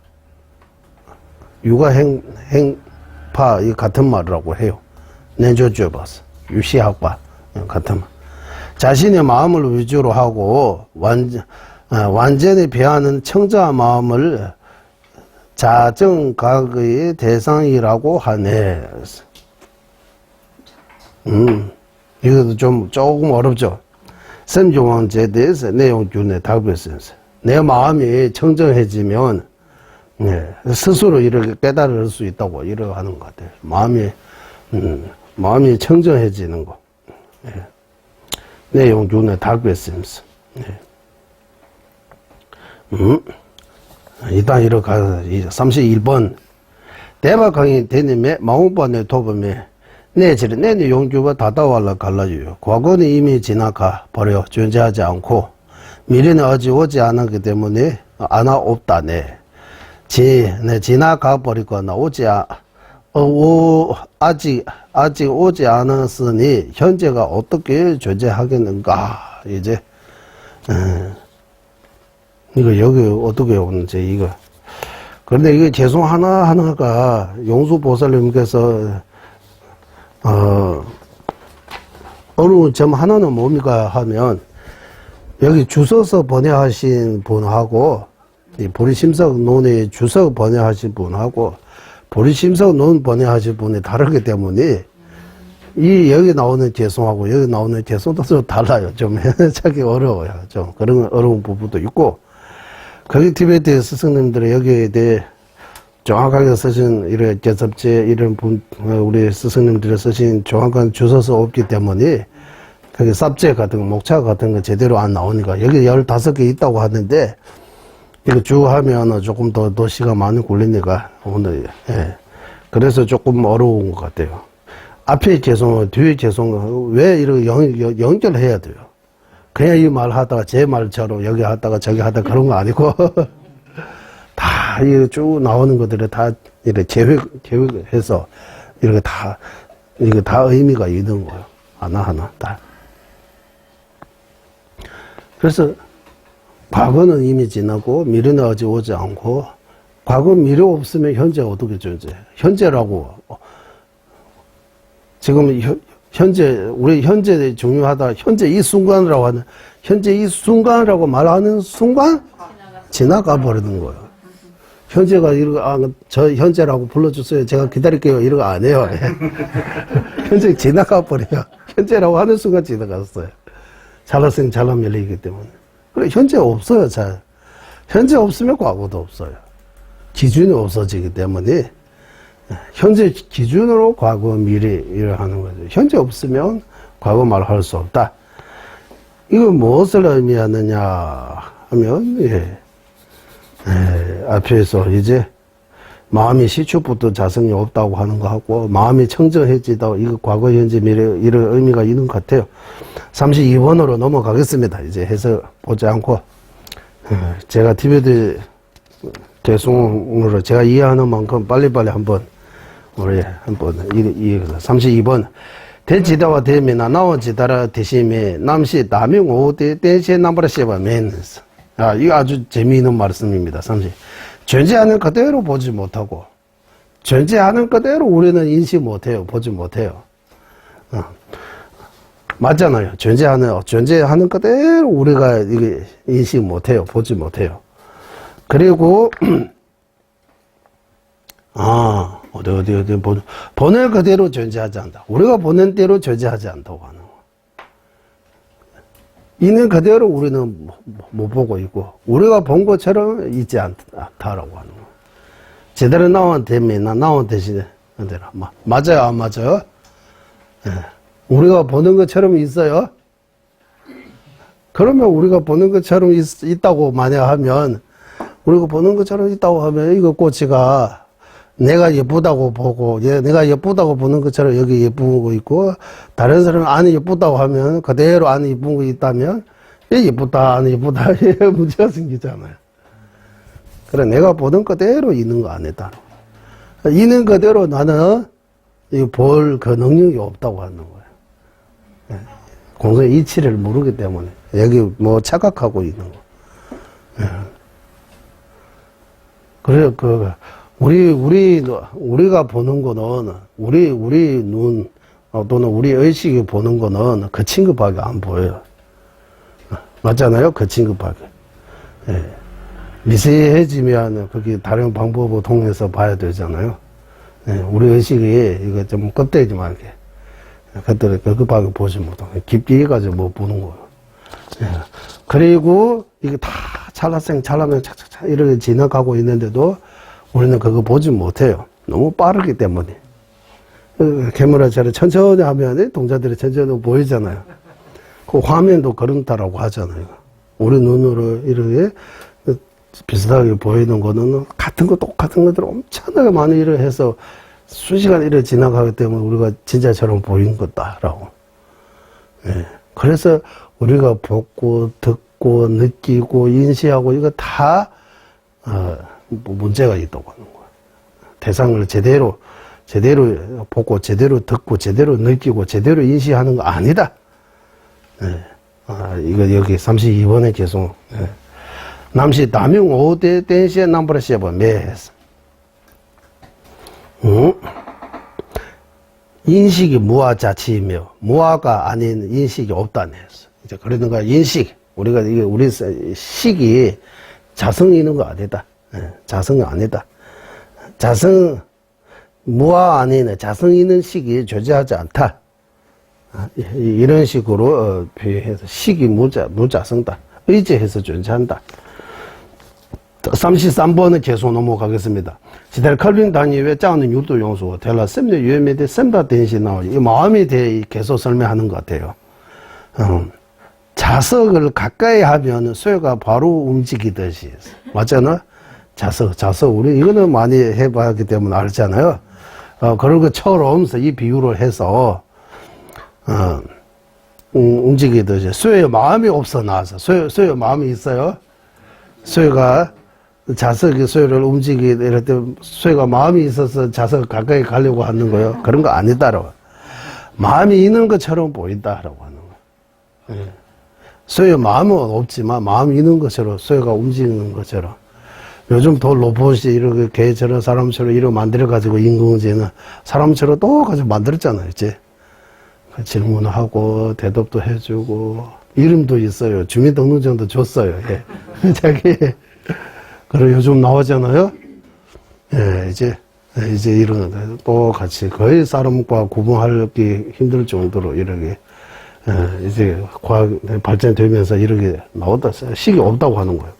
이 같은 말이라고 해요. 내조줘봤어. 유시학파 같은 말. 자신의 마음을 위주로 하고 완전히 배하는 청자 마음을 자정각의 대상이라고 하네. 이것도 조금 어렵죠. 선종왕제에 대해서 내용 중에 답했어요. 내 마음이 청정해지면 스스로 이렇게 깨달을 수 있다고 이렇게 하는 것 같아요. 마음이 청정해지는 거. 내용 중에 답했어요. 일단 이렇게 가서 31번 대박강의 대님의 마음반의 도범에 내지는 용주가 다다와라 갈라져요. 과거는 이미 지나가 버려 존재하지 않고 미래는 아직 오지 않았기 때문에 없다네. 지나가 버리거나 아직 오지 않았으니 현재가 어떻게 존재하겠는가. 이제 이거 여기 어떻게 오는지 이거. 그런데 이거 죄송 하나하나가 용수보살님께서 어려운 점 하나는 뭡니까 하면 여기 주석서 번역하신 분하고 이 보리심석 논의 주석 번역하신 분하고 보리심석 논 번역하신 분이 다르기 때문에 여기 나오는 개성하고 여기 나오는 개성도 좀 달라요. 좀 찾기 어려워요. 좀 그런 어려운 부분도 있고, 거기 티베트 스승님들의 여기에 대해 정확하게 쓰신 이런 개섭제 이런 우리 스승님들이 쓰신 정확한 주소서 없기 때문에 거기 삽제 같은 거, 목차 같은 거 제대로 안 나오니까 여기 15개 있다고 하는데 이거 쭉 하면 조금 더 시간 많이 걸리니까 오늘 그래서 조금 어려운 것 같아요. 앞에 개성, 뒤에 개성 왜 이렇게 연결해야 돼요? 그냥 이 말 하다가 제 말처럼 여기 하다가 저기 하다가 그런 거 아니고 다 이렇게 쭉 나오는 것들을 다 이렇게 계획해서 이렇게 다 의미가 있는 거예요. 하나하나 다. 그래서 과거는 이미 지나고 미래는 아직 오지 않고 과거 미래 없으면 현재 어떻게 존재해? 현재라고 지금 현재 우리 현재 중요하다. 현재 이 순간이라고 하는 현재 이 순간이라고 말하는 순간 지나가 버리는 거예요. 현재가 이러고 저 현재라고 불러주세요. 제가 기다릴게요. 이러고 안 해요. 현재 지나가 버려요. 현재라고 하는 순간 지나갔어요. 잘났으면 잘난 밀리기 때문에. 그래 현재 없어요. 잘 현재 없으면 과거도 없어요. 기준이 없어지기 때문에 현재 기준으로 과거 미래를 하는 거죠. 현재 없으면 과거 말할 수 없다. 이거 무엇을 의미하느냐 하면 앞에서 이제 마음이 시초부터 자성이 없다고 하는 거 하고 마음이 청정해지다 이거 과거 현재 미래 이런 의미가 있는 것 같아요. 32번으로 넘어가겠습니다. 이제 해서 보지 않고 제가 티베트 개송으로 제가 이해하는 만큼 빨리빨리 한번 우리 한번 32번 대지다와 대미나 나오지다라 대심에 남시 남용 오대 대시 남바라 쉐바멘스. 이거 아주 재미있는 말씀입니다. 30. 존재하는 그대로 보지 못하고 존재하는 그대로 우리는 인식 못해요. 보지 못해요. 맞잖아요. 존재하는 그대로 우리가 이게 인식 못해요. 보지 못해요. 그리고 어디 보낼 그대로 존재하지 않다. 우리가 보낸 대로 존재하지 않다고 하는 거. 있는 그대로 우리는 못 보고 있고 우리가 본 것처럼 있지 않다라고 하는 거. 제대로 나온 대미나 나온 대신에 맞아요, 안 맞아요? 우리가 보는 것처럼 있어요? 그러면 우리가 보는 것처럼 있다고 만약 하면 우리가 보는 것처럼 있다고 하면 이거 꼬치가 내가 예쁘다고 보고 내가 예쁘다고 보는 것처럼 여기 예쁜 거 있고 다른 사람은 안에 예쁘다고 하면 그대로 안에 예쁜 거 있다면 예쁘다 안에 예쁘다 문제가 생기잖아요. 그래 내가 보는 그대로 있는 거 아니다. 있는 그대로 나는 볼 그 능력이 없다고 하는 거예요. 공성의 이치를 모르기 때문에 여기 뭐 착각하고 있는 거. 그래 우리가 보는 거는 우리 눈 또는 우리 의식이 보는 거는 그 친구밖에 안 보여요. 맞잖아요. 그 친구밖에. 미세해지면 그게 다른 방법을 통해서 봐야 되잖아요. 우리 의식이 이거 좀 껍데기만 이렇게 그것밖에 보지 못하고 깊게 해가지고 못 보는 거예요. 그리고 이게 다 찰나면 착착착 이렇게 지나가고 있는데도 우리는 그거 보지 못해요. 너무 빠르기 때문에. 카메라처럼 천천히 하면 동자들이 천천히 보이잖아요. 그 화면도 그런다라고 하잖아요. 우리 눈으로 이렇게 비슷하게 보이는 거는 같은 거 똑같은 것들 엄청나게 많이 일을 해서 수시간 이렇게 지나가기 때문에 우리가 진짜처럼 보이는 거다라고. 그래서 우리가 보고 듣고 느끼고 인식하고 이거 다 문제가 있다고 하는 거야. 대상을 제대로 보고 제대로 듣고 제대로 느끼고 제대로 인식하는 거 아니다. 이거 여기 32번에 계속 남시 남용 5대 대시에 남부라 시에버 매했어. 인식이 무아 자치이며 무아가 아닌 인식이 없다네 했어. 이제 그러는가 인식 우리가 이게 우리 식이 자성이 있는 거 아니다. 자성이 아니다. 자성 무아 아닌 자성 있는 식이 존재하지 않다. 이런 식으로 비유해서 식이 무자성다. 의지해서 존재한다. 33번은 계속 넘어가겠습니다. 시대 칼빈 단위의 짜는 육도 용수, 텔라 셈의 유엠에 대해 셈다 대신 나오지. 이 마음에 대해 계속 설명하는 것 같아요. 자석을 가까이 하면 쇠가 바로 움직이듯이. 맞잖아? 자석. 우리 이거는 많이 해봤기 때문에 알잖아요. 그런 것처럼 이 비유를 해서, 움직이듯이. 쇠의 마음이 없어 나와서. 쇠의 마음이 있어요? 쇠가 자석이 쇠를 이럴 때 쇠가 마음이 있어서 자석 가까이 가려고 하는 거예요. 그런 거 아니다라고. 마음이 있는 것처럼 보인다라고 하는 거예요. 예. 쇠의 마음은 없지만 마음이 있는 것처럼 쇠가 움직이는 것처럼. 요즘 또 로봇이 이렇게 개처럼 사람처럼 이렇게 만들어가지고 인공지능 사람처럼 똑같이 만들었잖아요. 이제 질문하고 대답도 해주고 이름도 있어요. 주민등록증도 줬어요. 예. 자기 그리고 요즘 나오잖아요. 예, 이제 이런 똑같이 거의 사람과 구분하기 힘들 정도로 이렇게 이제 과학 발전되면서 이렇게 나왔다. 식이 없다고 하는 거예요.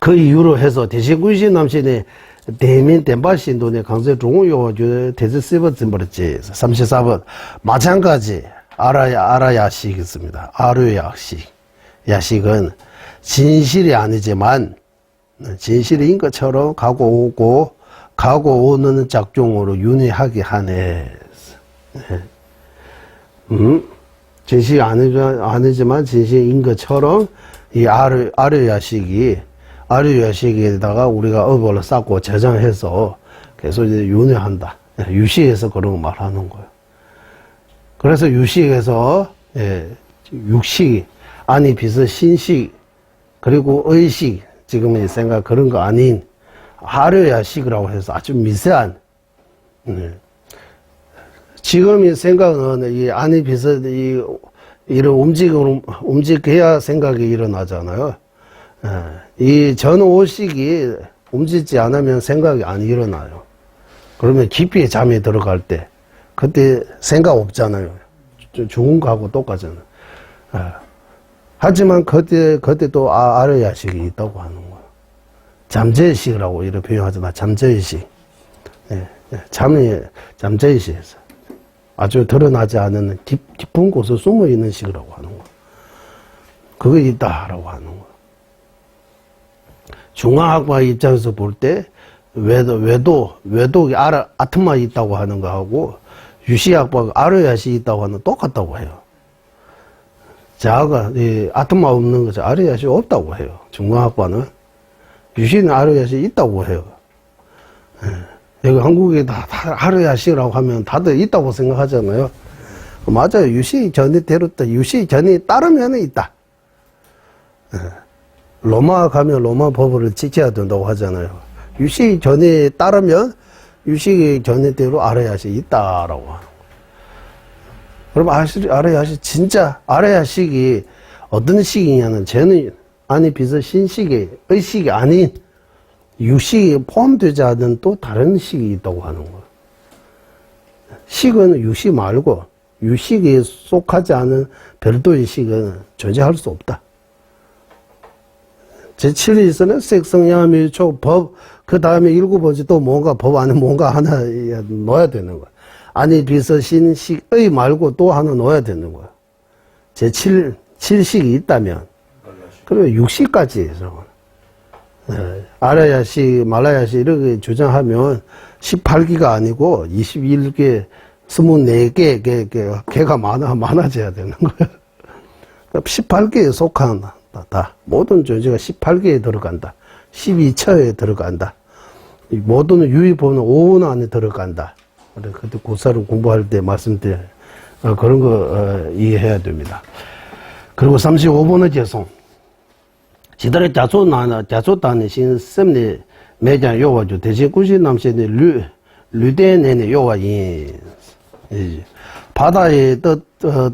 그 이유로 해서 대시군신 남신의 대민 덴바신도의 강세 종우요주 대지세버 증버렸지. 34번 마찬가지 알아야식 있습니다. 아르야식. 야식은 진실이 아니지만 진실인 것처럼 가고 오는 작종으로 윤회하게 하네. 진실이 아니지만 진실인 것처럼 이 아르야식에다가 우리가 업을 쌓고 저장해서 계속 이제 윤회한다. 유시에서 그런 거 말하는 거예요. 그래서 유시에서 육식, 아니 비서 신식, 그리고 의식, 지금의 생각 그런 거 아닌 아르야식이라고 해서 아주 미세한 지금의 생각은 이 안이 비서 이런 움직여야 생각이 일어나잖아요. 이 전오식이 움직이지 않으면 생각이 안 일어나요. 그러면 깊이 잠이 들어갈 때 그때 생각 없잖아요. 죽은 거하고 똑같잖아요. 하지만 그때 또 아르야식이 있다고 하는 거예요. 잠재의식이라고 이렇게 표현하잖아. 잠재의식. 잠재의식에서 아주 드러나지 않은 깊은 곳에 숨어 있는 식이라고 하는 거예요. 그거 있다라고 하는 거예요. 중화학과 입장에서 볼 때 외독이 아트마 있다고 하는 거하고 유시학과 아르야식이 있다고 하는 거 똑같다고 해요. 자아가 아트마 없는 거죠. 아르야식이 없다고 해요. 중화학과는. 유시는 아르야식이 있다고 해요. 여기 한국에 다 아르야식이라고 하면 다들 있다고 생각하잖아요. 맞아요. 유시 전이대로 유시 전이 따르면 있다. 로마 가면 로마 법을 지켜야 된다고 하잖아요. 유시 전에 따르면 유시 전이대로 아르야식이 있다라고 하는 거예요. 그럼 아르야식 진짜 아르야식이 어떤 식이냐는 쟤는 아니 비서 신식이 의식이 아닌 유식이 포함되지 않은 또 다른 식이 있다고 하는 거예요. 식은 유식 말고 유식에 속하지 않은 별도의 식은 존재할 수 없다. 제7일서는 색성야미 법, 그 다음에 읽어보지 또 뭔가 법 안에 뭔가 하나 넣어야 되는 거야. 아니 비서 신식의 말고 또 하나 넣어야 되는 거야. 제7식이 있다면 그러면 6식까지 해서 아라야식, 말라야식 이렇게 주장하면 18기가 아니고 21개, 24개 개가 많아져야 되는 거야. 18개에 속한다. 모든 존재가 18개에 들어간다. 12처에 들어간다. 모든 유의보는 5원 안에 들어간다. 그때 고사를 공부할 때 말씀드린 그런 거 이해해야 됩니다. 그리고 35번의 개송. 지들의 자초단의 신sem의 매장 요와주 대신 구시 남신의 류대내의 요와인 바다에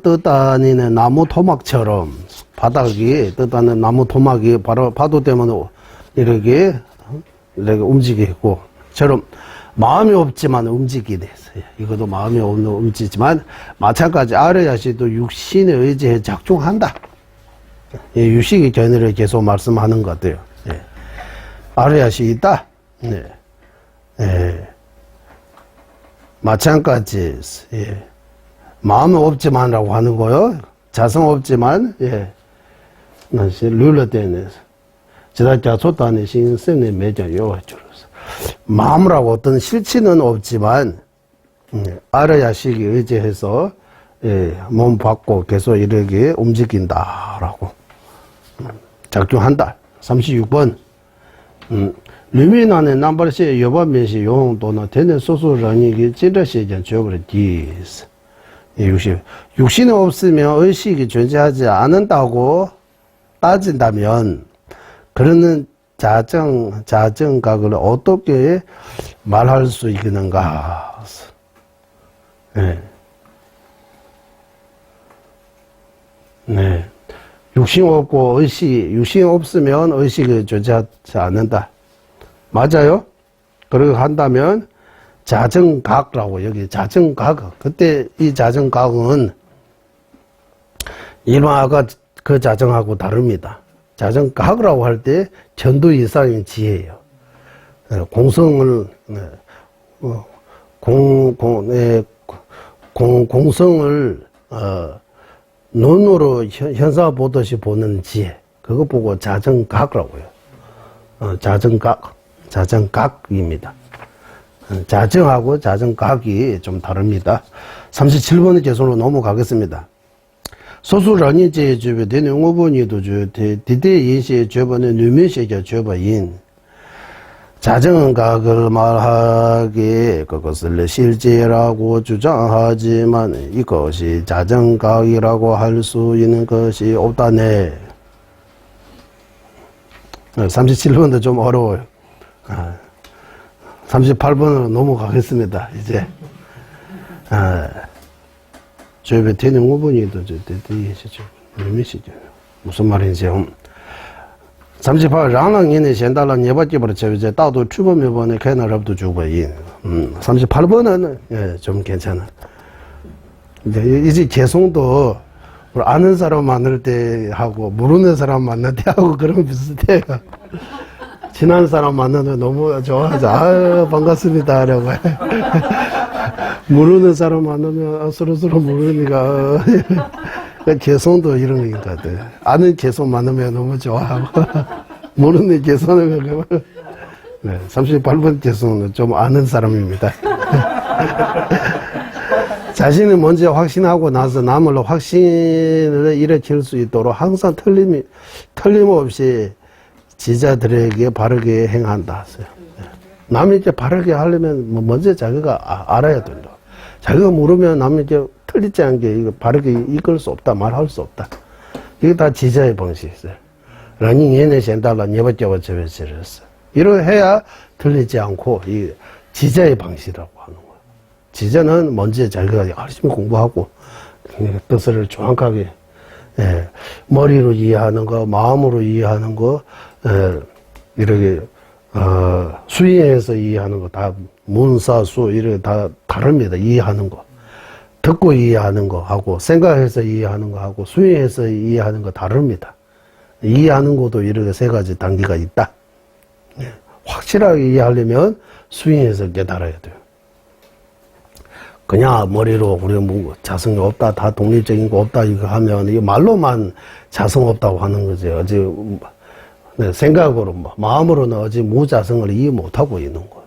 떠다니는 나무 토막처럼 바닥이 떠다니는 나무 토막이 바로 파도 때문에 이렇게 움직이고 처럼 마음이 없지만 움직이게 됐어요. 이것도 마음이 없는 움직이지만 마찬가지 아르야시도 육신에 의지해 작중한다. 예, 유식의 견해를 계속 말씀하는 것 같아요. 예. 아르야시 있다. 네. 예. 마찬가지 예. 마음은 없지만라고 하는 거요. 자성 없지만 예. 나시 룰러대에서 지다자 소단의 신선의 매장 요줄로서 마음이라고 어떤 실체는 없지만 아르야식이 의지해서 예, 몸 받고 계속 이렇게 움직인다라고 작중한다. 36번 류민안의 남발시 여반면시 용도는 되는 소수랑이 찌르시전 주업을 디스 60. 육신이 없으면 의식이 존재하지 않는다고 따진다면 그러는 자정각을 어떻게 말할 수 있는가? 네. 네. 육신 없고 육신 없으면 의식이 존재하지 않는다. 맞아요? 그렇게 한다면 자정각라고 여기 자정각. 그때 이 자정각은 일반화가 그 자정하고 다릅니다. 자정각이라고 할 때 전도 이상의 지혜예요. 공성을 공성을 눈으로 현사 보듯이 보는 지혜. 그거 보고 자정각이라고 해요. 자정각입니다. 자정하고 자정각이 좀 다릅니다. 37번의 개선으로 넘어가겠습니다. 소수런이제 주변 대능오번이도 주 디데이시의 주변의 누면시의 주변인 자정각을 말하기에 그것을 실제라고 주장하지만 이것이 자정각이라고 할 수 있는 것이 없다네. 37번도 좀 어려워요. 38번으로 넘어가겠습니다. 이제 주변 대능오번이도 디데이시죠. 누면시죠. 무슨 말인지요? 38. 랑랑인의 현달랑 예바집으로 이제 따도 추범해보는 개나랍도 주거인. 38번은 예, 좀 괜찮아. 이제 개성도 우리 아는 사람 만날 때 하고 모르는 사람 만날 때 하고 그런 비슷해요. 친한 사람 만나면 너무 좋아하죠. 아유 반갑습니다 라고 해. 모르는 사람 만나면 서로서로 모르니까 개성도 이런 것 같아요. 아는 개성 만나면 너무 좋아하고 모르는 개성은 네, 38번 개성은 좀 아는 사람입니다. 자신이 먼저 확신하고 나서 남을 확신을 일으킬 수 있도록 항상 틀림없이 지자들에게 바르게 행한다. 남이 이제 바르게 하려면 먼저 자기가 알아야 된다. 자기가 모르면 남이 이제 틀리지 않게 이거 바르게 이끌 수 없다, 말할 수 없다. 이게 다 지자의 방식이었어요. 러닝 얘네 센달라 예버쩌버 저버저랬어. 이렇게 해야 틀리지 않고 이 지자의 방식이라고 하는 거예요. 지자는 먼저 자기가 열심히 공부하고 뜻을 정확하게 예, 머리로 이해하는 거, 마음으로 이해하는 거, 이렇게 수행해서 이해하는 거 다 문사수 이렇게 다 다릅니다. 이해하는 거. 듣고 이해하는 거 하고 생각해서 이해하는 거 하고 수행해서 이해하는 거 다릅니다. 이해하는 것도 이렇게 세 가지 단계가 있다. 확실하게 이해하려면 수행해서 깨달아야 돼요. 그냥 머리로 우리 뭐 자성이 없다, 다 독립적인 거 없다 이거 하면 이 말로만 자성 없다고 하는 거지. 어제 생각으로 마음으로는 어제 무자성을 이해 못하고 있는 거예요.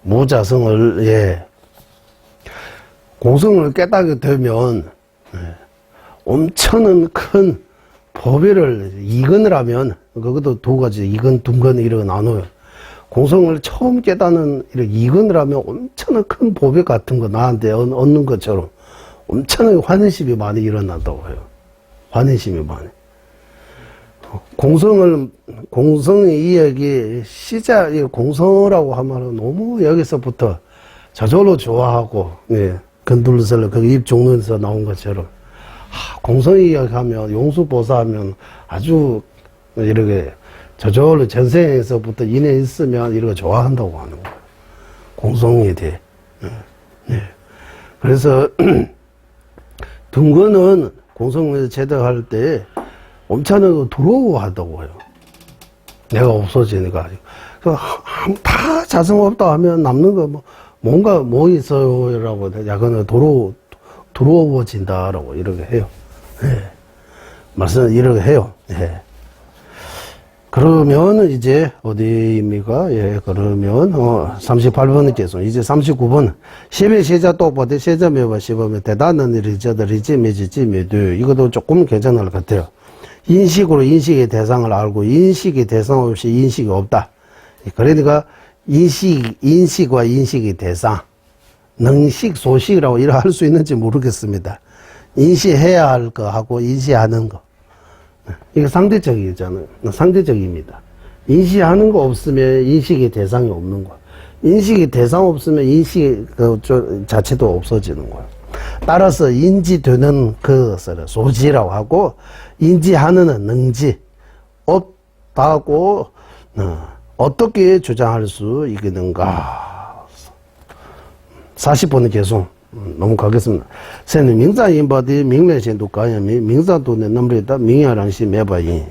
무자성을 예. 공성을 깨닫게 되면 엄청난 큰 법의를 이근을 하면 그것도 두 가지 이근, 둔근 이렇게 나눠요. 공성을 처음 깨닫는 이렇게 이근을 하면 엄청난 큰 법의 같은 거 나한테 얻는 것처럼 엄청나게 환희심이 많이 일어난다고 해요. 환희심이 많이. 공성의 이야기 시작 공성이라고 하면 너무 여기서부터 저절로 좋아하고 예. 건둘러서 그 입 종론에서 나온 것처럼 공성 이야기하면 용수보사하면 아주 이렇게 저절로 전생에서부터 인해 있으면 이런 거 좋아한다고 하는 거예요. 공성에 대해. 네. 그래서 등근은 공성에서 제대할 때 엄청나게 두려워하다고 해요. 내가 없어지니까. 다 자성 없다 하면 남는 거 뭔가 뭐 있어요 라고 약간 두려워진다라고 이렇게 해요. 예. 말씀 이렇게 해요. 예. 그러면 이제 어디입니까? 예, 그러면 38번께서 이제 39번 10의 세자 똑바대 세자 매바 씹으면 대단한 리자들이지 매지지 이것도 조금 괜찮을 것 같아요. 인식으로 인식의 대상을 알고 인식의 대상 없이 인식이 없다. 그러니까 인식과 인식의 대상, 능식, 소식이라고 이렇게 할 수 있는지 모르겠습니다. 인식해야 할 거 하고 인식하는 거. 이게 상대적이잖아요. 상대적입니다. 인식하는 거 없으면 인식의 대상이 없는 거야. 인식의 대상 없으면 인식 자체도 없어지는 거야. 따라서 인지되는 것을 소지라고 하고 인지하는 능지 없다고 어떻게 주장할 수 있겠는가. 40번은 계속 넘어가겠습니다. 새는 명상인바디 명례신도 가야미 명상도는 넘버다 명야랑시 매바인.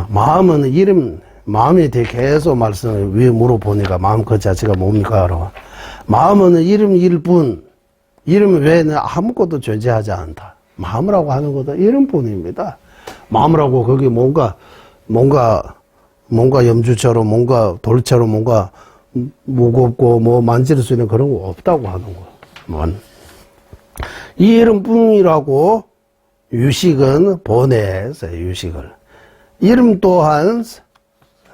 마음은 마음에 대해 계속 말씀을 왜 물어보니까 마음 그 자체가 뭡니까? 라고. 마음은 이름 외에는 아무것도 존재하지 않다. 마음이라고 하는 것도 이름뿐입니다. 마음이라고 거기 뭔가 염주처럼 뭔가 돌처럼 뭔가 무겁고 뭐 만질 수 있는 그런 거 없다고 하는 거야. 이 이름뿐이라고 유식은 보내서 유식을 이름 또한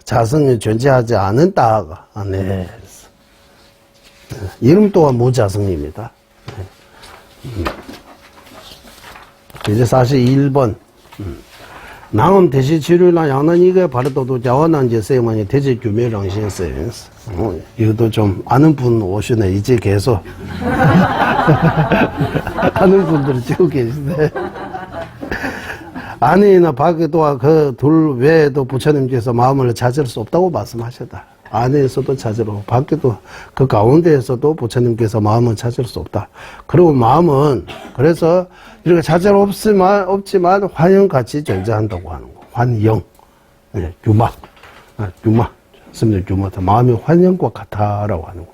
자성이 존재하지 않는다가 안에 이름 또한 무자성입니다. 이제 41번 낭음 대시 치료나 양난 이게 바르도도 자원한 제세만이 대지 규명랑 신세. 이것도 좀 아는 분 오시네. 이제 계속 아는 분들이 찍고 계시네. 안에나 밖에도 그 둘 외에도 부처님께서 마음을 찾을 수 없다고 말씀하셨다. 안에서도 찾으러 밖에도 그 가운데에서도 부처님께서 마음을 찾을 수 없다. 그리고 마음은 그래서 이렇게 찾을 없지만 환영같이 존재한다고 하는 거. 환영, 네, 유마, 스님 유마. 마음이 환영과 같아라고 하는 거.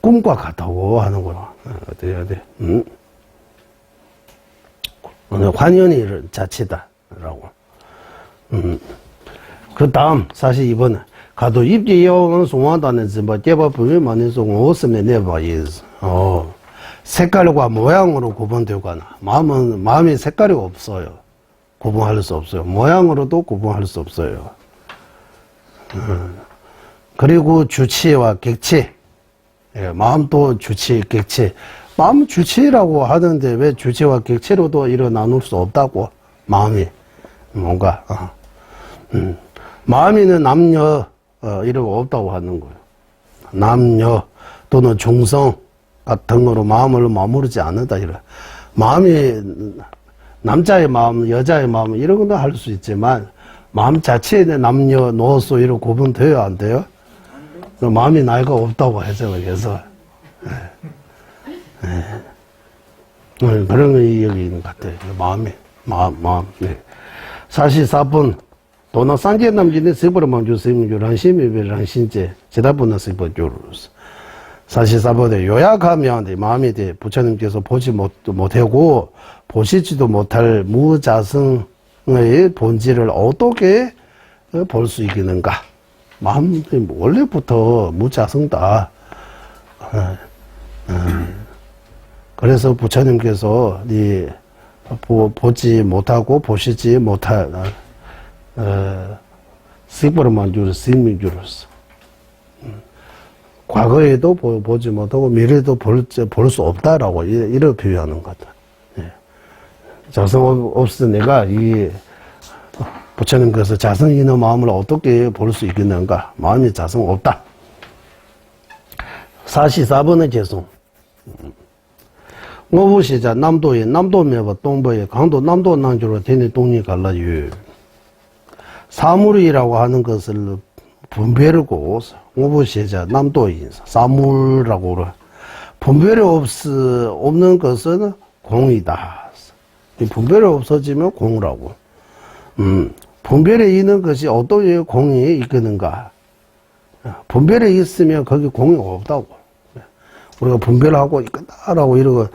꿈과 같다고 하는 거라. 어떻게 해야 돼? 환연이 자체다라고. 그 다음 42번. 가도 입지 여왕은 송화다는 즈바 깨바 부위만의 송 오스면 내봐 이즈. 색깔과 모양으로 구분되거나 마음이 색깔이 없어요. 구분할 수 없어요. 모양으로도 구분할 수 없어요. 그리고 주치와 객치. 예, 마음도 주치, 객치. 마음 주치라고 하는데 왜 주치와 객치로도 이렇게 나눌 수 없다고? 마음이 뭔가 마음에는 남녀 이러고 없다고 하는 거예요. 남녀 또는 중성 같은 거로 마음을 머무르지 않는다. 이래. 마음이 남자의 마음, 여자의 마음 이런 것도 할 수 있지만 마음 자체에 남녀, 노소 이런 구분돼요, 안 돼요? 마음이 나이가 없다고 해서 그래서 그런 게 여기 있는 것 같아요. 마음. 네. 44분. 도나 산제 남진의 세버만 주세요. 랑심이랑 신제 제다분나 세버주로서 44번에 요약하면 마음에 대해 부처님께서 보지 못하고 보시지도 못할 무자성의 본질을 어떻게 볼 수 있겠는가? 마음이 원래부터 무자성다. 그래서 부처님께서 보지 못하고 보시지 못할 시버만 주로 스님이 주로서 과거에도 보지 못하고 미래도 볼 수 없다라고 이렇게 표현하는 것 같다. 예. 자성 없으니까 이 부처님께서 자성 있는 마음을 어떻게 볼 수 있겠는가? 마음이 자성 없다. 44번의 개송. 오부시자 남도에 남도매와 동보에 강도 남도 난주로 되니 동리 갈라유. 사물이라고 하는 것을 분별하고 오보시자 남도인사 사물이라고 그래. 분별이 없는 것은 공이다. 이 분별이 없어지면 공이라고. 분별이 있는 것이 어떤 공이 있겠는가? 분별이 있으면 거기 공이 없다고. 우리가 분별하고 있겠다라고 이러고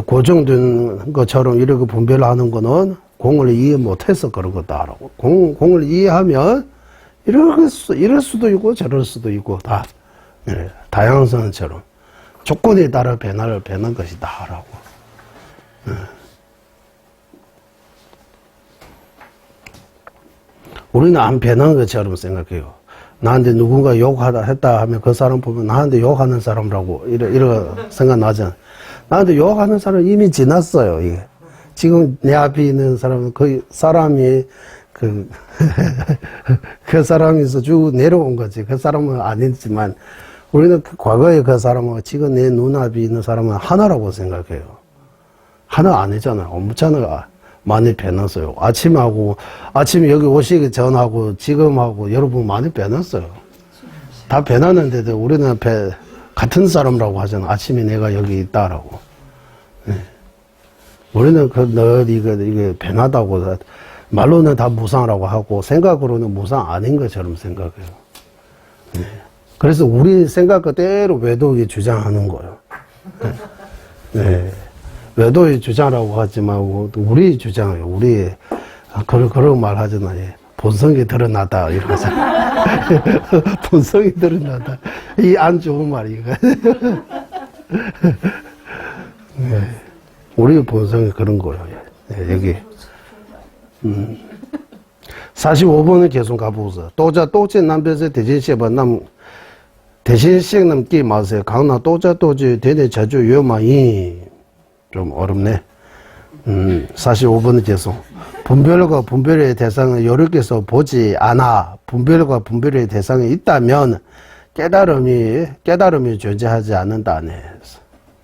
고정된 것처럼 이렇게 분별하는 거는 공을 이해 못해서 그런 거다라고. 공을 이해하면 이럴 수도 있고 저럴 수도 있고 다 다양성처럼 조건에 따라 변하는 것이다라고. 우리는 안 변한 것처럼 생각해요. 나한테 누군가 했다 하면 그 사람 보면 나한테 욕하는 사람이라고 이런 생각 나잖아. 나한테 욕하는 사람 이미 지났어요. 이게 지금 내 앞에 있는 사람은 그 사람이 그 사람에서 쭉 내려온 거지. 그 사람은 아니지만 우리는 과거에 그 사람은 지금 내 눈앞에 있는 사람은 하나라고 생각해요. 하나 아니잖아요. 엄청나게 많이 변했어요. 아침에 여기 오시기 전하고 지금하고 여러분 많이 변했어요. 다 변했는데도 우리는 같은 사람이라고 하잖아. 아침에 내가 여기 있다라고. 네. 우리는 이게 변하다고 말로는 다 무상이라고 하고 생각으로는 무상 아닌 것처럼 생각해요. 네. 그래서 우리 생각 그대로 외도에 주장하는 거예요. 네. 외도의 주장이라고 하지만 우리 주장이에요. 우리 그런 말 하잖아요. 본성이 드러나다 이러면서 본성이 드러나다. 이 안 좋은 말이에요. 네. 우리 본성이 그런 거예요. 네, 여기 45번을 계속 가보세요. 또제 남편세 대신시바 대신식 남기 마세요. 강나 또제 대대 자주 위험하니 좀 어렵네. 45번은 계속. 분별과 분별의 대상을 여러 개서 보지 않아. 분별과 분별의 대상이 있다면 깨달음이 존재하지 않는다네.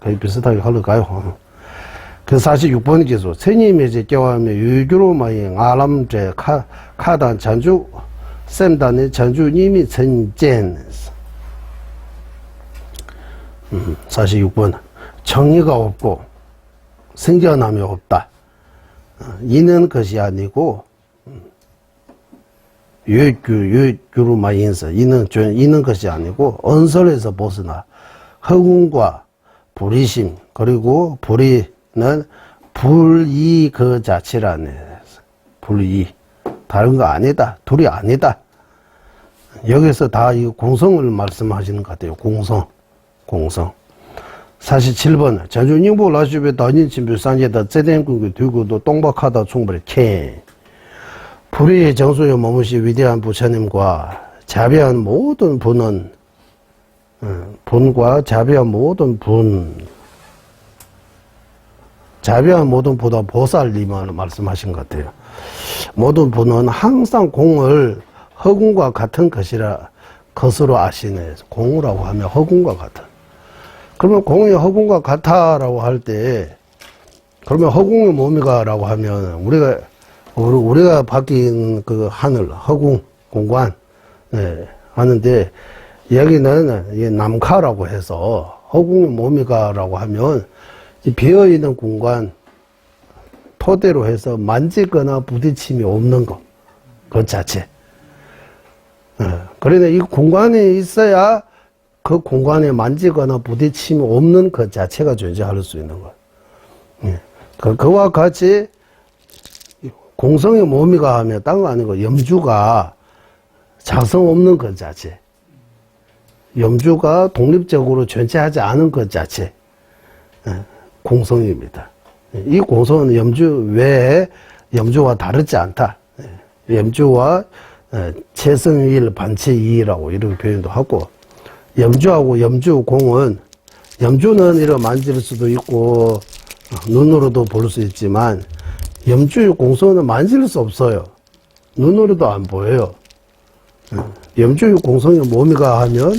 거의 비슷하게 흘러가요. 그 46번은 계속. 스님이 이제 깨워하며 유교로마의 아람제 카단 전주 쌤단의 전주님이 전젠. 46번. 정의가 없고 생겨남이 없다. 이는 것이 아니고 유교로만 인서 이는 것이 아니고 언설에서 벗어나 허군과 불의심 그리고 불의는 불의 그 자체라네. 불의 다른 거 아니다. 둘이 아니다. 여기서 다 이 공성을 말씀하시는 것 같아요. 공성 47번 전주닝보 라슈베 다닌침비 산제다 제den국이 들고도 똥박하다 충분히 캐 불의의 정소에 머무시 위대한 부처님과 자비한 모든 분은 분과 자비한 모든 분보다 보살님을 말씀하신 것 같아요. 모든 분은 항상 공을 허공과 같은 것으로 아시네. 공이라고 하면 허공과 같은. 그러면 공이 허공과 같아라고 할 때, 그러면 허공이 뭡니까라고 하면 우리가 바뀐 그 하늘, 허공, 공간 하는데 여기는 남카라고 해서 허공이 뭡니까라고 하면 비어 있는 공간 토대로 해서 만지거나 부딪힘이 없는 것, 그 자체. 그러니까 이 공간에 있어야 그 공간에 만지거나 부딪힘이 없는 그 자체가 존재할 수 있는 거예요. 그와 같이 공성이 뭡니까 하면 딴 거 아니고 염주가 자성 없는 것 자체. 염주가 독립적으로 존재하지 않은 것 자체. 공성입니다. 이 공성은 염주 외에 염주와 다르지 않다. 염주와 채성일 반체이라고 이렇게 표현도 하고 염주하고 염주공은 염주는 이렇게 만질 수도 있고 눈으로도 볼 수 있지만 염주의 공성은 만질 수 없어요. 눈으로도 안 보여요. 염주의 공성이 뭡니까 하면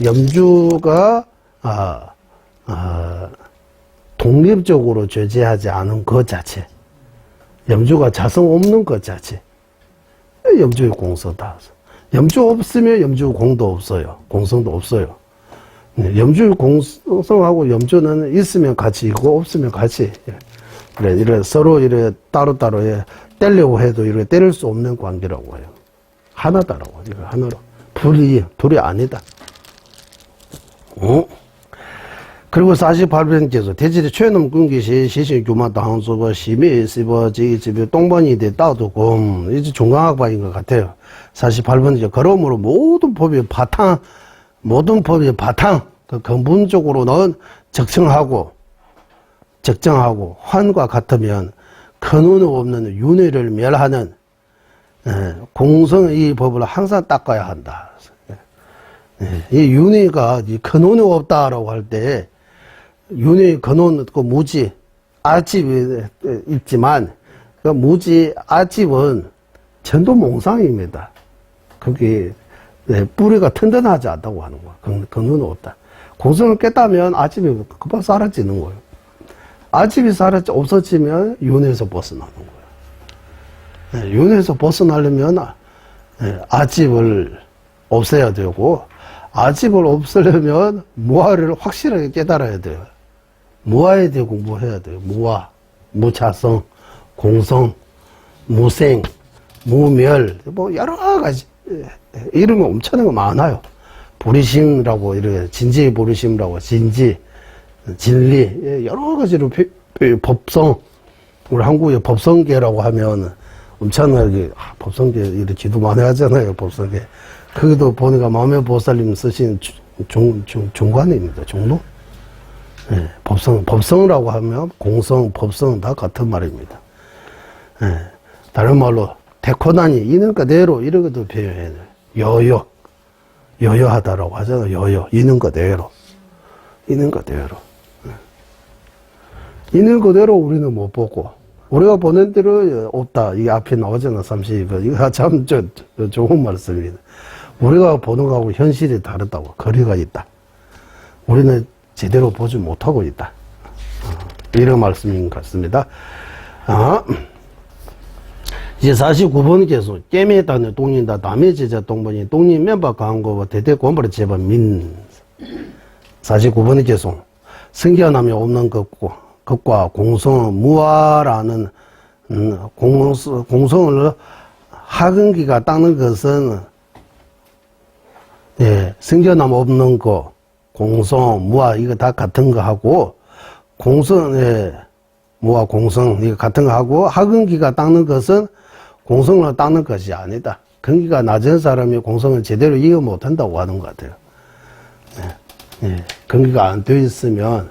염주가 독립적으로 존재하지 않은 것 자체. 염주가 자성 없는 것 자체. 염주의 공서다. 염주 없으면 염주 공도 없어요. 공성도 없어요. 염주의 공성하고 염주는 있으면 같이 있고 없으면 같이. 이래 서로 이래 따로따로 떼려고 해도 이렇게 때릴 수 없는 관계라고 해요. 하나다라고. 이거 하나로. 둘이 아니다. 그리고 48번께서 대지의 최놈 군기시 시신 규마 당수고 심의 시버 지집의 똥번이 돼 따도 곰 이제 중간학파인 것 같아요. 48번째 그러므로 모든 법의 바탕 그 근본적으로는 적정하고 환과 같으면 근원이 없는 윤회를 멸하는 공성의 법을 항상 닦아야 한다. 이 윤회가 근원이 없다라고 할 때 윤회의 근원 그 무지 아집이 있지만 그 무지 아집은 전도 몽상입니다. 그게 뿌리가 튼튼하지 않다고 하는 거야. 근원이 없다. 공성을 깼다면 아집이 금방 사라지는 거예요. 아집이 없어지면 윤회에서 벗어나는 거예요. 윤회에서 벗어나려면 아집을 없애야 되고 아집을 없애려면 무아를 확실하게 깨달아야 돼요. 무아에 대해 공부해야 돼요. 무아, 무차성, 공성, 무생, 무멸, 뭐 여러 가지 이름이 엄청나게 많아요. 부리심이라고 이렇게 진지의 부리심이라고 진지, 진리 여러 가지로 법성 우리 한국의 법성계라고 하면 엄청나게 법성계 이렇게 기도 많이 하잖아요. 법성계. 거기도 보니까 마음의 보살님 쓰신 중관입니다. 종로. 예, 법성이라고 하면 공성, 법성 다 같은 말입니다. 예, 다른 말로 태코나니 있는 그대로 이런 것도 표현해요. 여여하다라고 하잖아요. 있는 그대로. 있는 그대로. 예. 있는 그대로 우리는 못 보고 우리가 보는 대로 없다. 이게 앞에 나오잖아. 32번. 이거 참 좋은 말씀입니다. 우리가 보는 거하고 현실이 다르다고. 거리가 있다. 우리는 제대로 보지 못하고 있다. 이런 말씀인 것 같습니다. 이제 49번께서 깨매에 따는 동인다 남의 제자 동번이 동인 멤버 강고와 대대 공부를 제발 민 49번께서 성견함이 없는 것과 공성 무아라는 공성을 하근기가 닦는 것은 성견함 없는 거 공성, 무아, 이거 다 같은 거 하고, 무아, 공성, 이거 같은 거 하고, 하근기가 닦는 것은 공성을 닦는 것이 아니다. 근기가 낮은 사람이 공성을 제대로 이해 못한다고 하는 것 같아요. 근기가 안 되어 있으면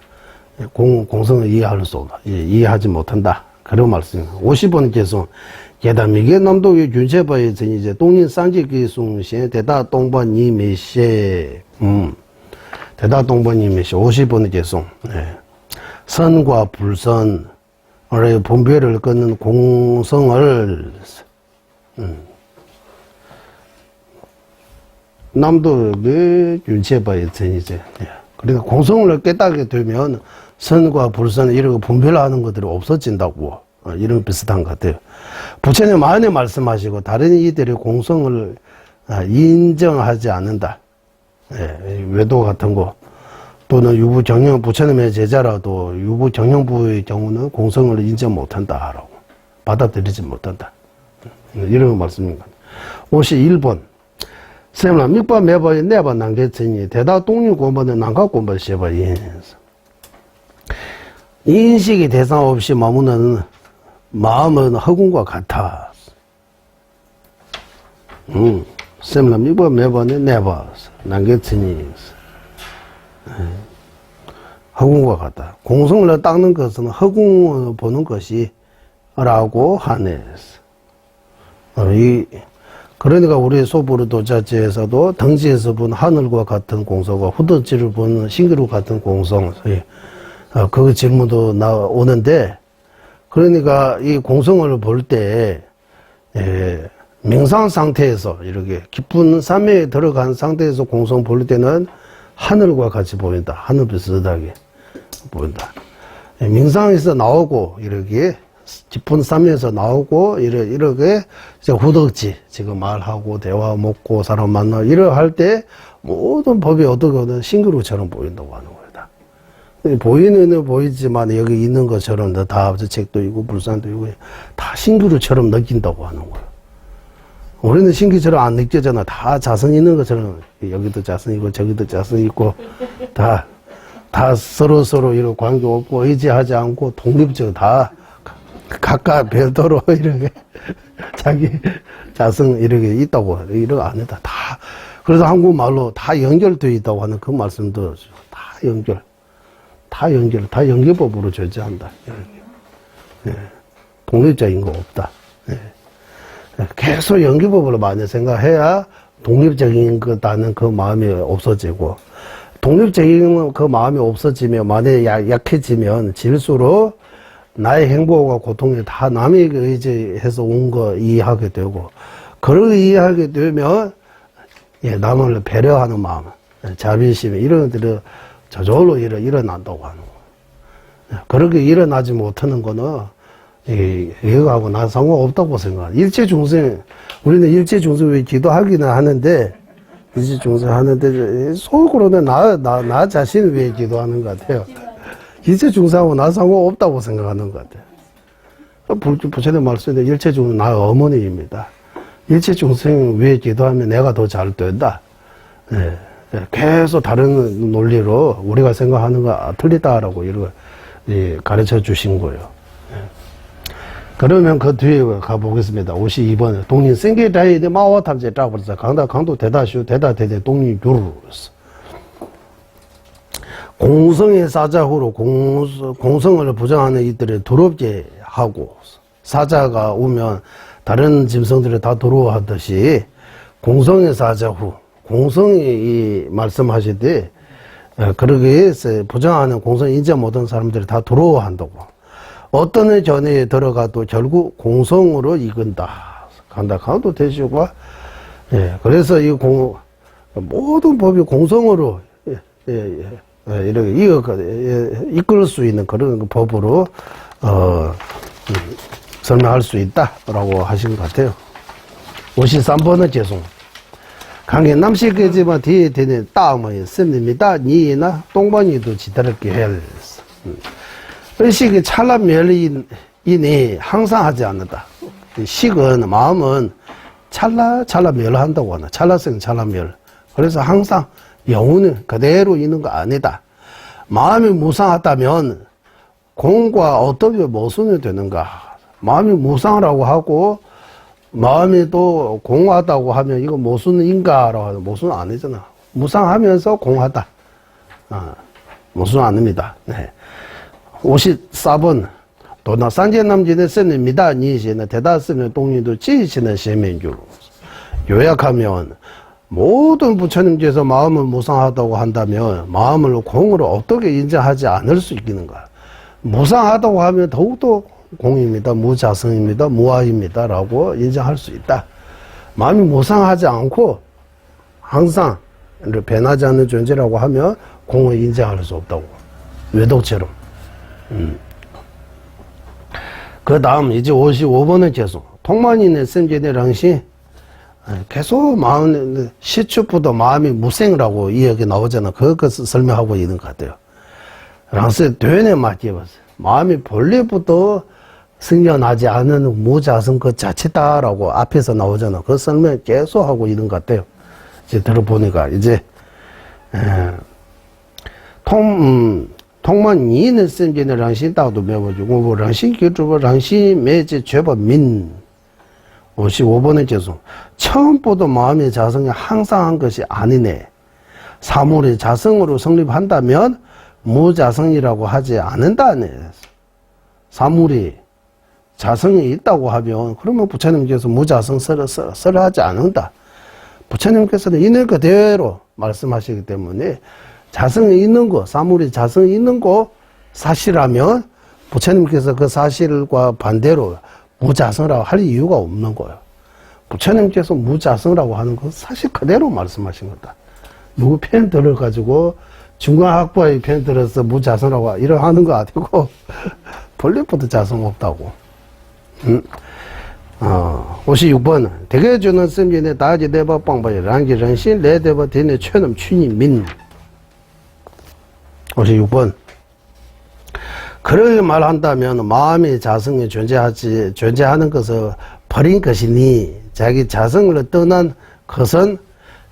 공성을 이해하지 못한다. 그런 말씀입니다. 50번께서 게다미게 남도의 균체바의 전이제 동인 상지기숭신 대다 동반 이메시 대다 동반님이시 50번의 계속 선과 불선의 분별을 끊는 공성을 남도의 균체바의 전이제 그러니까 공성을 깨닫게 되면 선과 불선 이런 거 분별하는 것들이 없어진다고 이런 비슷한 것 같아요. 부처님 많이 말씀하시고 다른 이들의 공성을 인정하지 않는다. 외도 같은 거 또는 유부 경영 부처님의 제자라도 유부 경영부의 경우는 공성을 인정 못한다라고 받아들이지 못한다. 이런 말씀입니다. 51번 쌤라 밑바 매바에 내바 난개천이 대다 동유 공부는 난가 공부 시바이 인식이 대상 없이 머무는 마음은 허공과 같아. 쌤라 밑바 매바에 내바 난개천이 허공과 같다. 공성을 닦는 것은 허공을 보는 것이라고 하네. 그러니까 우리 소부르 도자지에서도 덩지에서 본 하늘과 같은 공성과 후덕지를 보는 신기루 같은 공성, 그 질문도 나오는데, 그러니까 이 공성을 볼 때, 명상 상태에서 이렇게 깊은 삼매에 들어간 상태에서 공성 볼 때는 하늘과 같이 보인다. 하늘 비슷하게 보인다. 명상에서 나오고 이렇게 깊은 삶에서 나오고, 이렇게, 이제 후덕지, 지금 말하고, 대화 먹고, 사람 만나고, 이러 할 때, 모든 법이 어떻게든 신기루처럼 보인다고 하는 거다. 보이는 보이지만, 여기 있는 것처럼 다 책도 있고, 불산도 있고, 다 신기루처럼 느낀다고 하는 거야. 우리는 신기처럼 안 느껴잖아. 다 자성 있는 것처럼, 여기도 자성 있고, 저기도 자성 있고, 다 서로 이렇게 관계 없고, 의지하지 않고, 독립적 다, 각각 별도로 이렇게 자기 자성 이렇게 있다고 이런 아니다. 다 그래서 한국말로 다 연결되어 있다고 하는 그 말씀도 다 연결법으로 존재한다. 예. 독립적인 거 없다. 예. 계속 연결법으로 많이 생각해야 독립적인 거다는 그 마음이 없어지고, 독립적인 그 마음이 없어지면, 만약에 약해지면 질수록 나의 행복과 고통이 다 남에게 의지해서 온 거 이해하게 되고, 그걸 이해하게 되면, 남을 배려하는 마음, 자비심, 이런 것들이 저절로 일어난다고 하는 거예요. 그렇게 일어나지 못하는 거는, 이거하고 나 상관없다고 생각해요. 일체중생, 우리는 일체중생 기도하기는 하는데, 일체중생 하는데, 속으로는 나 자신을 위해 기도하는 것 같아요. 일체중생하고 나 상관없다고 생각하는 것 같아요. 부처님 말씀에 일체중생 나 어머니입니다. 일체중생 위해 기도하면 내가 더 잘 된다. 예. 계속 다른 논리로 우리가 생각하는 거 틀리다라고 이렇게 가르쳐 주신 거예요. 예. 그러면 그 뒤에 가보겠습니다. 52번에 동인 생계자이데 마와탐제 짜버렸어. 강도 대다슈 대대 동인 유루였어. 공성의 사자후로 공성을 부정하는 이들을 더럽게 하고, 사자가 오면 다른 짐승들을 다 더러워하듯이 공성의 사자후, 공성이 말씀하실 때 그러기 위해서 부정하는 공성 인정 못한 사람들을 다 더러워한다고. 어떤 전에 들어가도 결국 공성으로 이끈다. 강도 되시고, 그래서 모든 법이 공성으로 이렇게 이끌 수 있는 그런 법으로 설명할 수 있다라고 하신 것 같아요. 53번은 죄송. 강에 남식이지만 뒤에 되는 따음의 씁니다. 니나 똥반이도 지다르게 해야 했어. 의식이 찰나멸이니 항상 하지 않는다. 식은 마음은 찰나멸한다고 하나. 찰나생 찰나멸. 그래서 항상 영혼은 그대로 있는 거 아니다. 마음이 무상하다면 공과 어떻게 모순이 되는가? 마음이 무상하라고 하고 마음이 또 공하다고 하면 이거 모순인가라고 하면 모순 아니잖아. 무상하면서 공하다. 모순 아닙니다. 네. 54번 도나 산재남진의 쌤입니다. 니시는 대다스는 동리도 지시는 세면주로 요약하면 모든 부처님께서 마음을 무상하다고 한다면 마음을 공으로 어떻게 인정하지 않을 수 있겠는가? 무상하다고 하면 더욱더 공입니다. 무자성입니다. 무아입니다. 라고 인정할 수 있다. 마음이 무상하지 않고 항상 변하지 않는 존재라고 하면 공을 인정할 수 없다고. 외독처럼. 그 다음 이제 55번은 계속 통만인의 쌤제대랑시 계속 마음, 시축부터 마음이 무생이라고 이야기 나오잖아. 그것을 설명하고 있는 것 같아요. 랑스 되네 맡겨봤어요. 마음이 본래부터 승려나지 않은 무자성 그 자체다라고 앞에서 나오잖아. 그 설명 계속 하고 있는 것 같아요. 이제 들어보니까, 이제, 통만 이는 쌤제네 랑신 따도 매워주고, 랑신 교주고, 랑신 매제 죄법 민. 55번은 죄송. 처음부터 마음의 자성이 항상 한 것이 아니네. 사물의 자성으로 성립한다면 무자성이라고 하지 않는다네. 사물이 자성이 있다고 하면 그러면 부처님께서 무자성 설을 하지 않는다. 부처님께서는 있는 그대로 말씀하시기 때문에 자성이 있는 거, 사물이 자성이 있는 거 사실하면 부처님께서 그 사실과 반대로 무자성이라고 할 이유가 없는 거예요. 부처님께서 무자성이라고 하는 건 사실 그대로 말씀하신 거다. 누구 편 들어가지고 중간학부의 편 들어서 무자성이라고 이러 하는 거 아니고 본래부터 자성 없다고. 56번. 대개 주는 승진의 다지 대법 방법이 랑기人心 내대법 대내 최놈 취니 민. 56번. 그렇게 말한다면 마음의 자성이 존재하는 것을 버린 것이니 자기 자성을 떠난 것은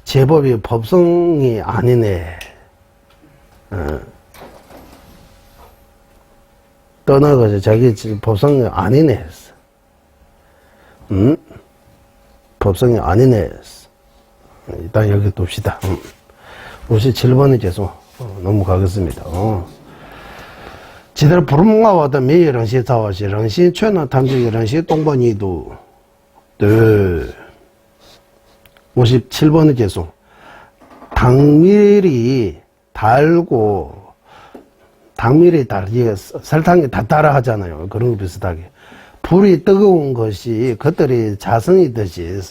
제법이 법성이 아니네. 떠난 것이 자기 법성이 아니네. 법성이 아니네. 일단 여기 둡시다. 57번은 계속 넘어가겠습니다. 지들 부름가와도 매일 런시 자와시 런시 최나 탐지기 런시 동번이도 57번은 계속 당밀이 달고 당밀이 달게 설탕이 달달하 하잖아요. 그런 거 비슷하게 불이 뜨거운 것이 그들이 자성이듯이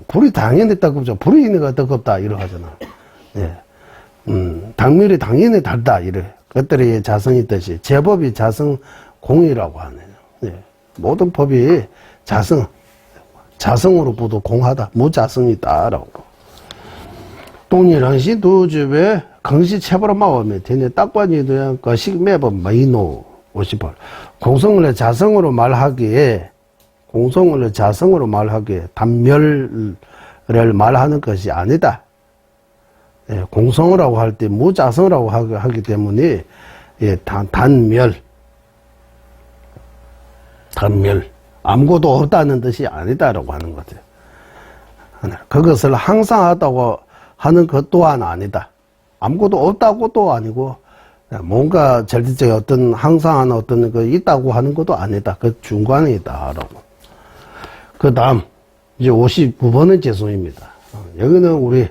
불이 당연히 뜨겁죠. 불이 있는 거 뜨겁다 이러 하잖아. 예. 당밀이 당연히 달다 이래. 그들이 자성이듯이 제법이 자성 공이라고 하네요. 예. 모든 법이 자성으로부터 공하다. 무자성이다라고. 동일한시 두집에 강시 체벌을 마오면 되네. 딱관이도 거식 매번 마이노 50번. 공성을 자성으로 말하기에 단멸을 말하는 것이 아니다. 예, 공성이라고 할 때 무자성이라고 하기 때문에 예, 단멸 아무것도 없다는 뜻이 아니다라고 하는 거죠. 그것을 항상 하다고 하는 것 또한 아니다. 아무것도 없다고도 아니고 뭔가 절대적인 어떤 항상 어떤 거 있다고 하는 것도 아니다. 그 중간이다라고. 그 다음 이제 59번은 죄송입니다. 여기는 우리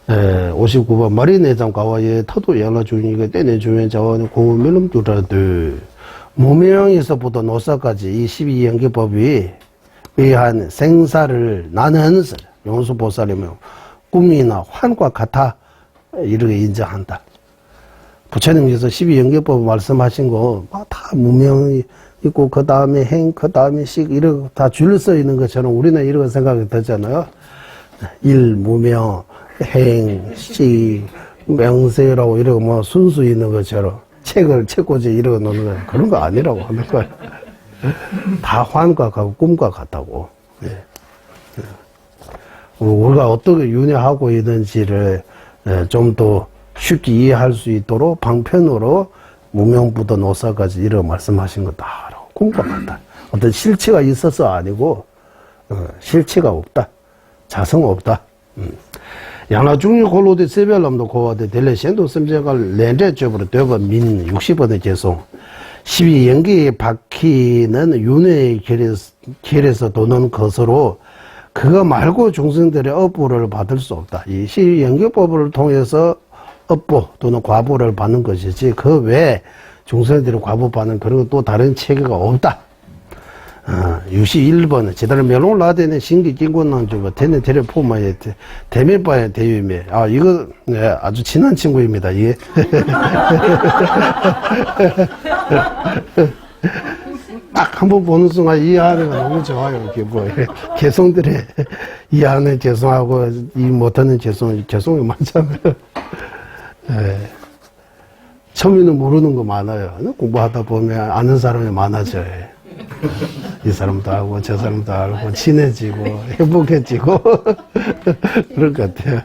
59번 머리 내장과와의 터도 연락 중이니까 때내 주면 자원의 고밀름 두라드 무명에서부터 노사까지 이 12연계법이 위한 생사를 나는 용수보살이며 꿈이나 환과 같아 이렇게 인정한다. 부처님께서 12연계법 말씀하신 거 다 무명이 있고 그 다음에 행, 그 다음에 식 이렇게 다 줄 써 있는 것처럼 우리는 이렇게 생각이 되잖아요. 일, 무명, 행, 식, 명세라고 이러고 뭐 순수 있는 것처럼 책꽂이 이러고 노는 거 그런 거 아니라고 하는 거예요. 다 환과 같고 꿈과 같다고. 예. 우리가 어떻게 윤회하고 있는지를 좀 더 쉽게 이해할 수 있도록 방편으로 무명부터 노사까지 이렇게 말씀하신 거다라고. 꿈과 같다. 어떤 실체가 있어서 아니고 실체가 없다. 자성 없다. 양라중유 골로대 세별람도 고와대 델레센도 섬제갈 렌제적으로 되어 민 60번의 개송 12연기에 박히는 윤회의 길에서 도는 것으로 그거 말고 중생들의 업보를 받을 수 없다. 이 12연기법을 통해서 업보 또는 과보를 받는 것이지 그 외에 중생들이 과보 받는 그런 또 다른 체계가 없다. 61번은 제대로 멜롱 라데는 신기 긴권난 주고 대내 대례 포마에 대면바에 대유매 이거 네, 아주 친한 친구입니다. 이게 딱 한번 보는 순간 이해하는 거 너무 좋아요. 이게 뭐 개성들의 이해하는 개성하고 이 못하는 개성이 많잖아요. 네. 처음에는 모르는 거 많아요. 공부하다 보면 아는 사람이 많아져요. 이 사람도 알고 저 사람도 알고 친해지고 행복해지고 그럴 것 같아요.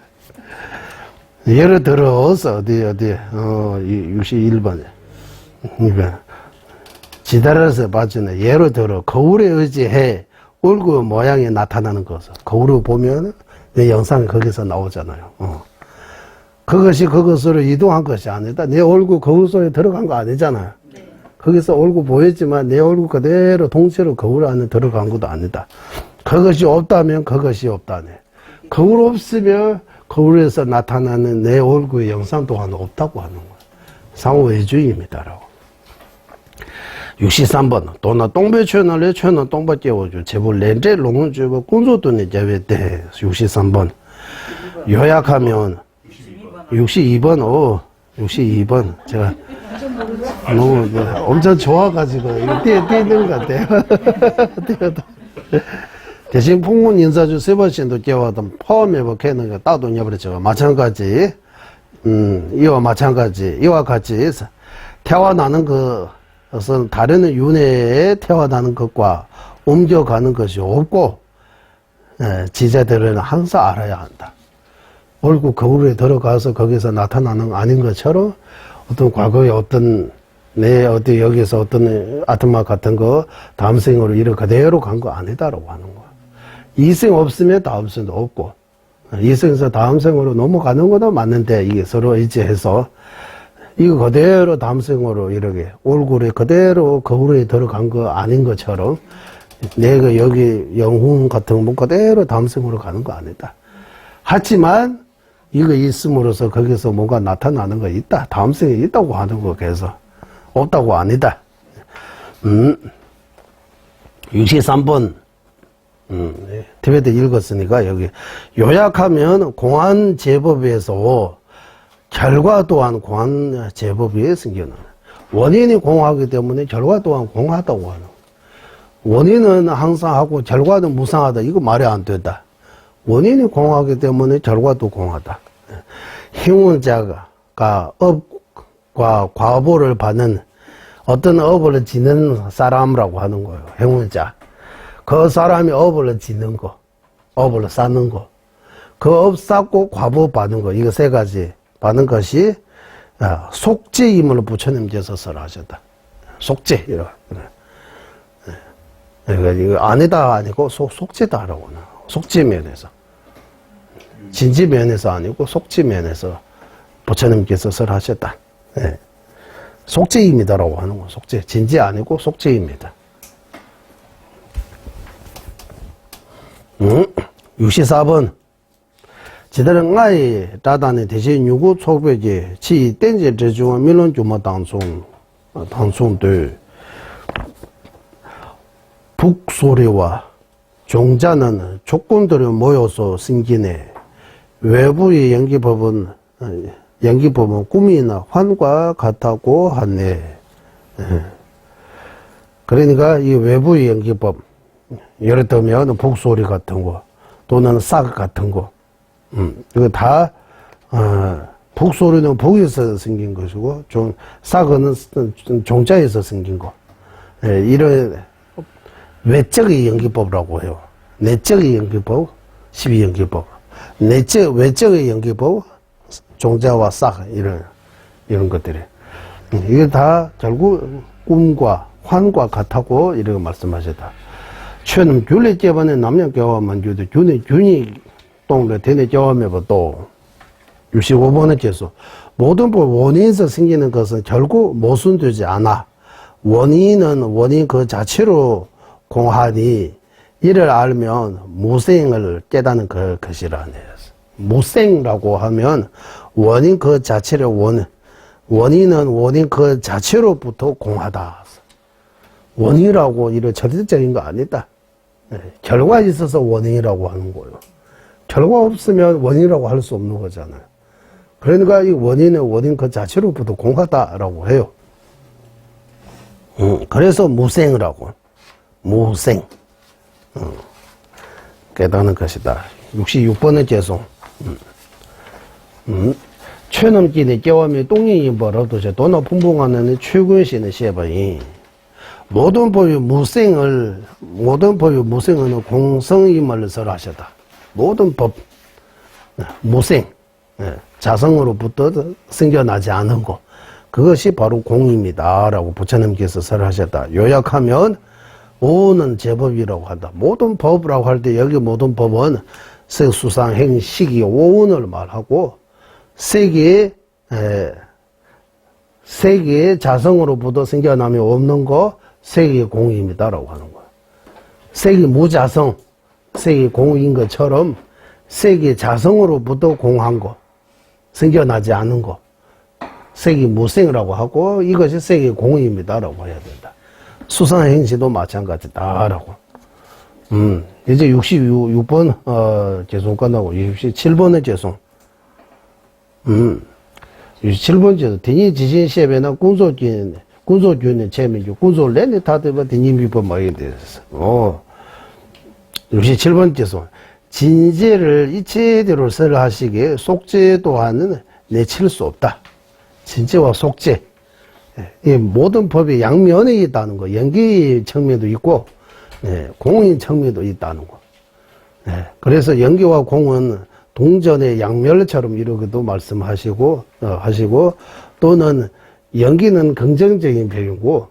예를 들어서 어디 61번에 그러니까 지달아서 봐주네. 예를 들어 거울에 의지해 얼굴 모양이 나타나는 것을 거울을 보면 내 영상이 거기서 나오잖아요. 그것이 그것으로 이동한 것이 아니다. 내 얼굴 거울 속에 들어간 거 아니잖아요. 거기서 얼굴 보였지만 내 얼굴 그대로 동체로 거울 안에 들어간 것도 아니다. 그것이 없다면 그것이 없다네. 거울 없으면 거울에서 나타나는 내 얼굴의 영상 또한 없다고 하는 거예요. 상호외주의입니다라고. 63번 또나 똥배추나 최나 똥배 깨워줘 제볼 렌제 롱은 주고 군소돈에 제외돼. 63번 요약하면 62번 제가 너무 엄청 좋아가지고 이거 뛰는 것 같아요. 뛰어도. 대신 풍문 인사주 세번신도 깨워도 포함해 보게는 거 따도 녀버렸죠. 마찬가지. 이와 마찬가지. 이와 같이 태어나는 것은 다른 윤회에 태어나는 것과 옮겨가는 것이 없고, 지자들은 항상 알아야 한다. 옳고 거울에 들어가서 거기서 나타나는 아닌 것처럼 어떤 과거에 어떤 어디 여기서 어떤 아트마 같은 거 다음 생으로 이런 그대로 간 거 아니다라고 하는 거야. 이생 없으면 다음 생도 없고, 이생에서 다음 생으로 넘어가는 것도 맞는데 이게 서로 의지해서 이거 그대로 다음 생으로 이렇게 얼굴에 그대로 거울에 들어간 거 아닌 것처럼 내가 여기 영혼 같은 거 그대로 다음 생으로 가는 거 아니다. 하지만 이거 있음으로써 거기서 뭔가 나타나는 거 있다. 다음 생에 있다고 하는 거 그래서 없다고 아니다. 63번. 티베트 읽었으니까 여기 요약하면 공안제법에서 결과 또한 공안제법에 생겨나는 원인이 공하기 때문에 결과 또한 공하다고 하는 거예요. 원인은 항상 하고 결과는 무상하다. 이거 말이 안 된다. 원인이 공하기 때문에 결과도 공하다. 행운자가 업과 과보를 받는 어떤 업을 지는 사람이라고 하는 거예요. 행운자. 그 사람이 업을 짓는 거, 업을 쌓는 거, 그 업 쌓고 과보 받는 거, 이거 세 가지 받는 것이 속죄임을 부처님께서 설하셨다. 속죄, 이거. 그러니까 이거 아니다 아니고 속죄다라고 하는 속죄 면에서. 진지 면에서 아니고 속죄 면에서 부처님께서 설하셨다. 속죄임이다라고 하는 거, 속죄. 진지 아니고 속죄입니다. 64번. 지들은 아이 다단의 대신 유구 초벽에 치 땡제 제주와 밀론 주마 당송들 북소리와 종자는 조건들이 모여서 생기네. 외부의 연기법은 꿈이나 환과 같다고 하네. 그러니까 이 외부의 연기법, 예를 들면 북소리 같은 거 또는 싹 같은 거, 이거 다 북소리는 북에서 생긴 것이고 싹은 종자에서 생긴 거. 이런 외적의 연기법이라고 해요. 내적의 연기법, 12연기법. 외적의 연기법, 종자와 싹, 이런 것들이. 이게 다 결국 꿈과 환과 같다고 이렇게 말씀하셨다. 최는 균리 제반에 남녀 교화만 주도 균이 똥을 대내 교화해봐 또 65번에 계속 모든 원인에서 생기는 것은 결국 모순되지 않아. 원인은 원인 그 자체로 공하니 이를 알면 무생을 깨닫는 것이라네. 무생이라고 하면 원인 그 자체를 원인은 원인 그 자체로부터 공하다. 원인이라고 이런 절대적인 거 아니다. 결과에 있어서 원인이라고 하는 거예요. 결과 없으면 원인이라고 할 수 없는 거잖아요. 그러니까 이 원인은 원인 그 자체로부터 공하다라고 해요. 그래서 무생이라고. 무생. 깨닫는 것이다. 66번의 죄송. 최넘기는 깨워미 똥이 벌어도 제 돈을 풍부하는 최근신의 시에버이 모든 법이 무생은 공성임을 설하셨다. 모든 법, 무생, 자성으로부터 생겨나지 않은 것, 그것이 바로 공입니다. 라고 부처님께서 설하셨다. 요약하면, 오는 제법이라고 한다. 모든 법이라고 할 때, 여기 모든 법은 색수상, 행, 식이, 오운을 말하고, 세계의 자성으로부터 생겨나면 없는 거, 세계 공입니다라고 하는 거야. 세계 무자성, 세계 공인 것처럼 세계 자성으로부터 공한 거, 생겨나지 않은 거, 세계 무생이라고 하고 이것이 세계 공입니다라고 해야 된다. 수상행시도 마찬가지다라고. 이제 66번 죄송 끝나고 67번의 죄송. 67번째도 대니 지진 시에는 군소주는 체면이죠. 군소 렌이 다들 대니 미법 뭐 이게 돼서. 67번째서 진제를 이체대로 설하시기에 속죄 또한은 내칠 수 없다. 진제와 속죄. 이 모든 법이 양면에 있다는 거. 연기 측면도 있고, 공인 측면도 있다는 거. 그래서 연기와 공은 동전의 양면처럼 이렇게도 말씀하시고, 하시고, 또는 연기는 긍정적인 표현이고,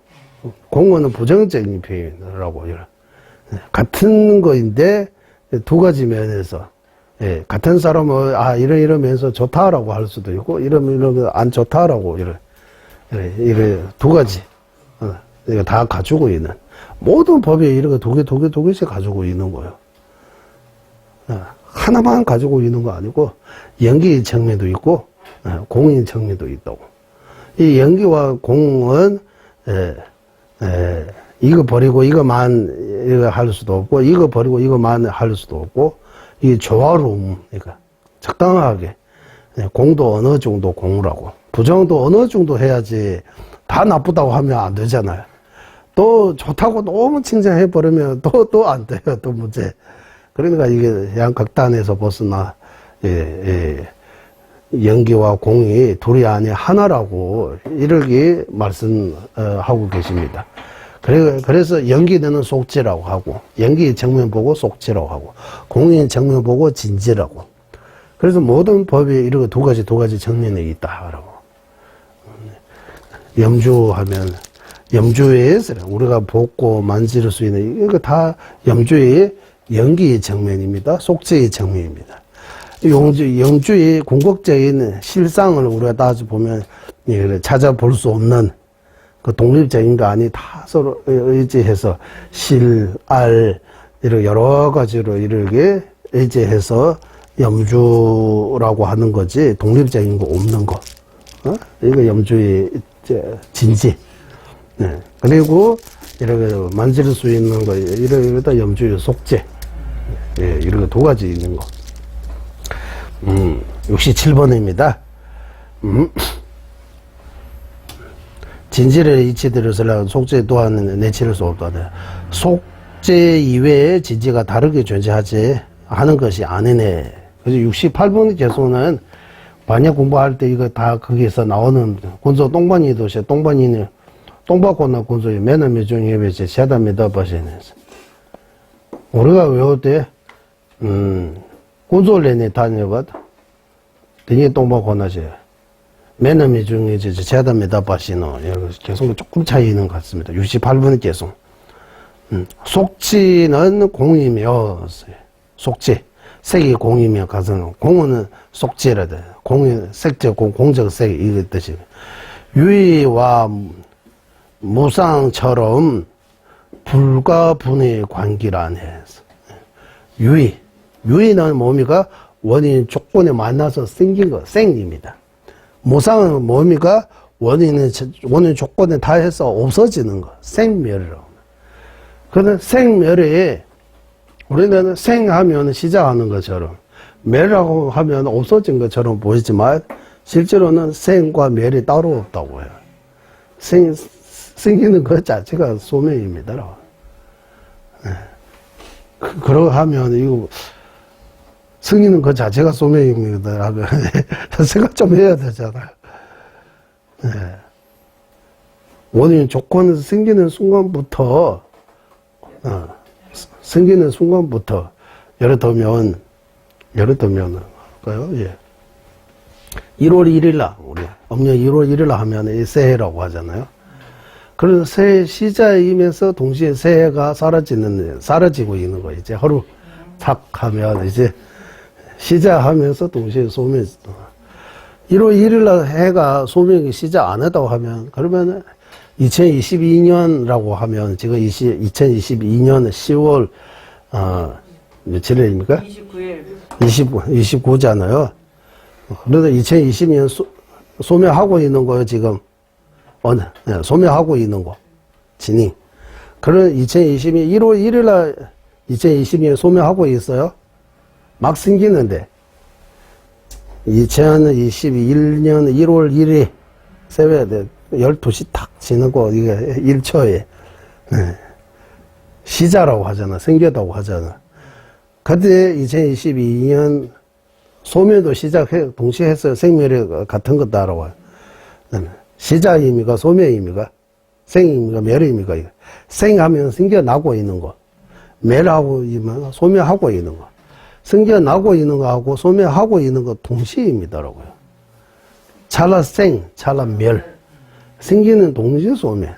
공은 부정적인 표현이라고. 같은 거인데, 두 가지 면에서, 같은 사람은, 이러면서 좋다라고 할 수도 있고, 이러면 안 좋다라고, 이래 두 가지, 이거 다 가지고 있는, 모든 법에 이렇게 두 개씩 가지고 있는 거예요. 하나만 가지고 있는 거 아니고, 연기 측면도 있고, 공인 측면도 있다고. 이 연기와 공은, 이거 버리고 이거만 이거 할 수도 없고, 이거 버리고 이거만 할 수도 없고, 이 조화로움, 그러니까 적당하게 공도 어느 정도 공으라고, 부정도 어느 정도 해야지. 다 나쁘다고 하면 안 되잖아요. 또 좋다고 너무 칭찬해 버리면 또 안 돼요. 또 문제. 그러니까 이게 양극단에서 벗어나 연기와 공이 둘이 아니 하나라고 이렇게 말씀하고 계십니다. 그래서 연기되는 속죄라고 하고, 연기 정면 보고 속죄라고 하고, 공인 정면 보고 진죄라고. 그래서 모든 법이 이렇게 두 가지 정면에 있다라고. 염주하면, 염주에서 우리가 보고 만질 수 있는, 이거 다 염주의 연기의 정면입니다. 속죄의 정면입니다. 염주의 궁극적인 실상을 우리가 따져보면, 찾아볼 수 없는 그 독립적인 거 아니, 다 서로 의지해서 이렇게 여러 가지로 이렇게 의지해서 염주라고 하는 거지, 독립적인 거 없는 거. 이거 염주의 진지. 그리고 이렇게 만질 수 있는 거, 이러다 염주의 속죄. 이렇게 두 가지 있는 거. 67번입니다. 진지를 이치대로 설하 속죄 또한 내치를 수 없다. 속죄 이외에 진지가 다르게 존재하지 하는 것이 아니네. 그래서 68번 개소는 반야 공부할 때 이거 다 거기서 나오는 군소 똥반이 도시 똥반이는 똥바코나 군소의 매너 미중 예배제 세담이다 버시네. 우리가 외울 때 군소련에 다녀봤다. 등에 똥바코나지. 매너미 중에 이제 제다메다 바시노 계속 조금 차이 있는 것 같습니다. 68번 계속. 속지는 공이며 속지 색이 공이며 가서는 공은 속지라다. 공이 색적 공적 색 이거 뜻이. 유의와 무상처럼 불가분의 관계라네. 유의는 뭡니까? 원인 조건에 만나서 생긴 거 생입니다. 무상은 뭡니까? 원인 조건에 다 해서 없어지는 거. 생멸이라고. 그런데 생멸에, 우리는 생하면 시작하는 것처럼, 멸이라고 하면 없어진 것처럼 보이지만, 실제로는 생과 멸이 따로 없다고 해요. 생기는 것 자체가 소멸입니다. 그러고 하면, 이거, 승리는 그 자체가 소명입니다. 생각 좀 해야 되잖아요. 원인 조건에서 생기는 순간부터, 예를 들면, 할까요? 1월 1일날, 우리, 음력 1월 1일날 하면 새해라고 하잖아요. 그래서 새해 시작이면서 동시에 새해가 사라지고 있는 거, 이제 하루 탁 하면 이제, 시작하면서 동시에 소멸. 1월 1일날 해가 소멸이 시작 안 했다고 하면, 그러면 2022년이라고 하면, 지금 2022년 10월, 며칠입니까? 29잖아요. 그래서 2020년 소멸하고 있는 거예요, 지금. 소멸하고 있는 거. 진행. 그런 2022년 1월 1일날 2020년 소멸하고 있어요. 막 생기는데 2021년 1월 1일 새벽에 12시 탁 지나고 이게 1초에 시자라고 하잖아. 생겼다고 하잖아. 그때 2022년 소멸도 시작해 동시에 했어요. 생멸이 같은 거다라고. 시자입니까? 소멸입니까? 생입니까? 멸입니까? 생하면 생겨나고 있는 거. 멸하고 있으면 소멸하고 있는 거. 생겨나고 있는 거하고 소멸하고 있는 거 동시입니다라고요. 찰나 생, 찰나 멸. 생기는 동시에 소멸.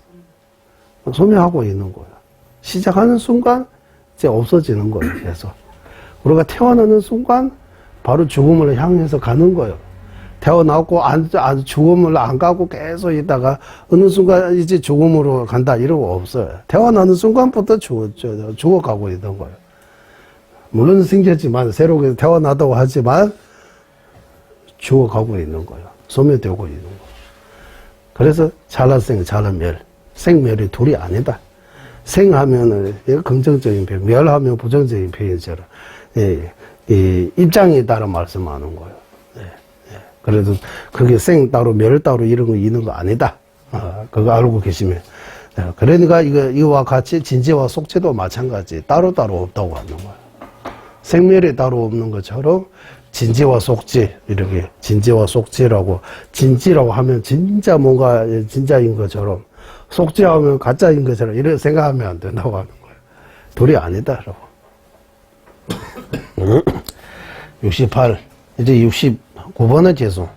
소멸하고 있는 거예요. 시작하는 순간 이제 없어지는 거예요. 계속. 우리가 태어나는 순간 바로 죽음을 향해서 가는 거예요. 태어나고 죽음을 안 가고 계속 있다가 어느 순간 이제 죽음으로 간다 이러고 없어요. 태어나는 순간부터 죽어가고 있는 거예요. 물론 생겼지만 새롭게 태어나다고 하지만 죽어가고 있는 거예요. 소멸되고 있는 거예요. 그래서 찰나생, 찰나멸, 생멸이 둘이 아니다. 생하면은 긍정적인 표현, 멸하면 부정적인 표현처럼 입장에 따라 말씀하는 거예요. 그래도 그게 생 따로 멸 따로 이런 거 있는 거 아니다. 그거 알고 계시면. 그러니까 이와 같이 진지와 속지도 마찬가지. 따로따로 없다고 하는 거예요. 생멸이 따로 없는 것처럼 진지와 속지, 이렇게 진지와 속지라고, 진지라고 하면 진짜 뭔가 진짜인 것처럼, 속지하면 가짜인 것처럼 이렇게 생각하면 안 된다고 하는 거예요. 둘이 아니다라고. 68, 이제 69번의 재수.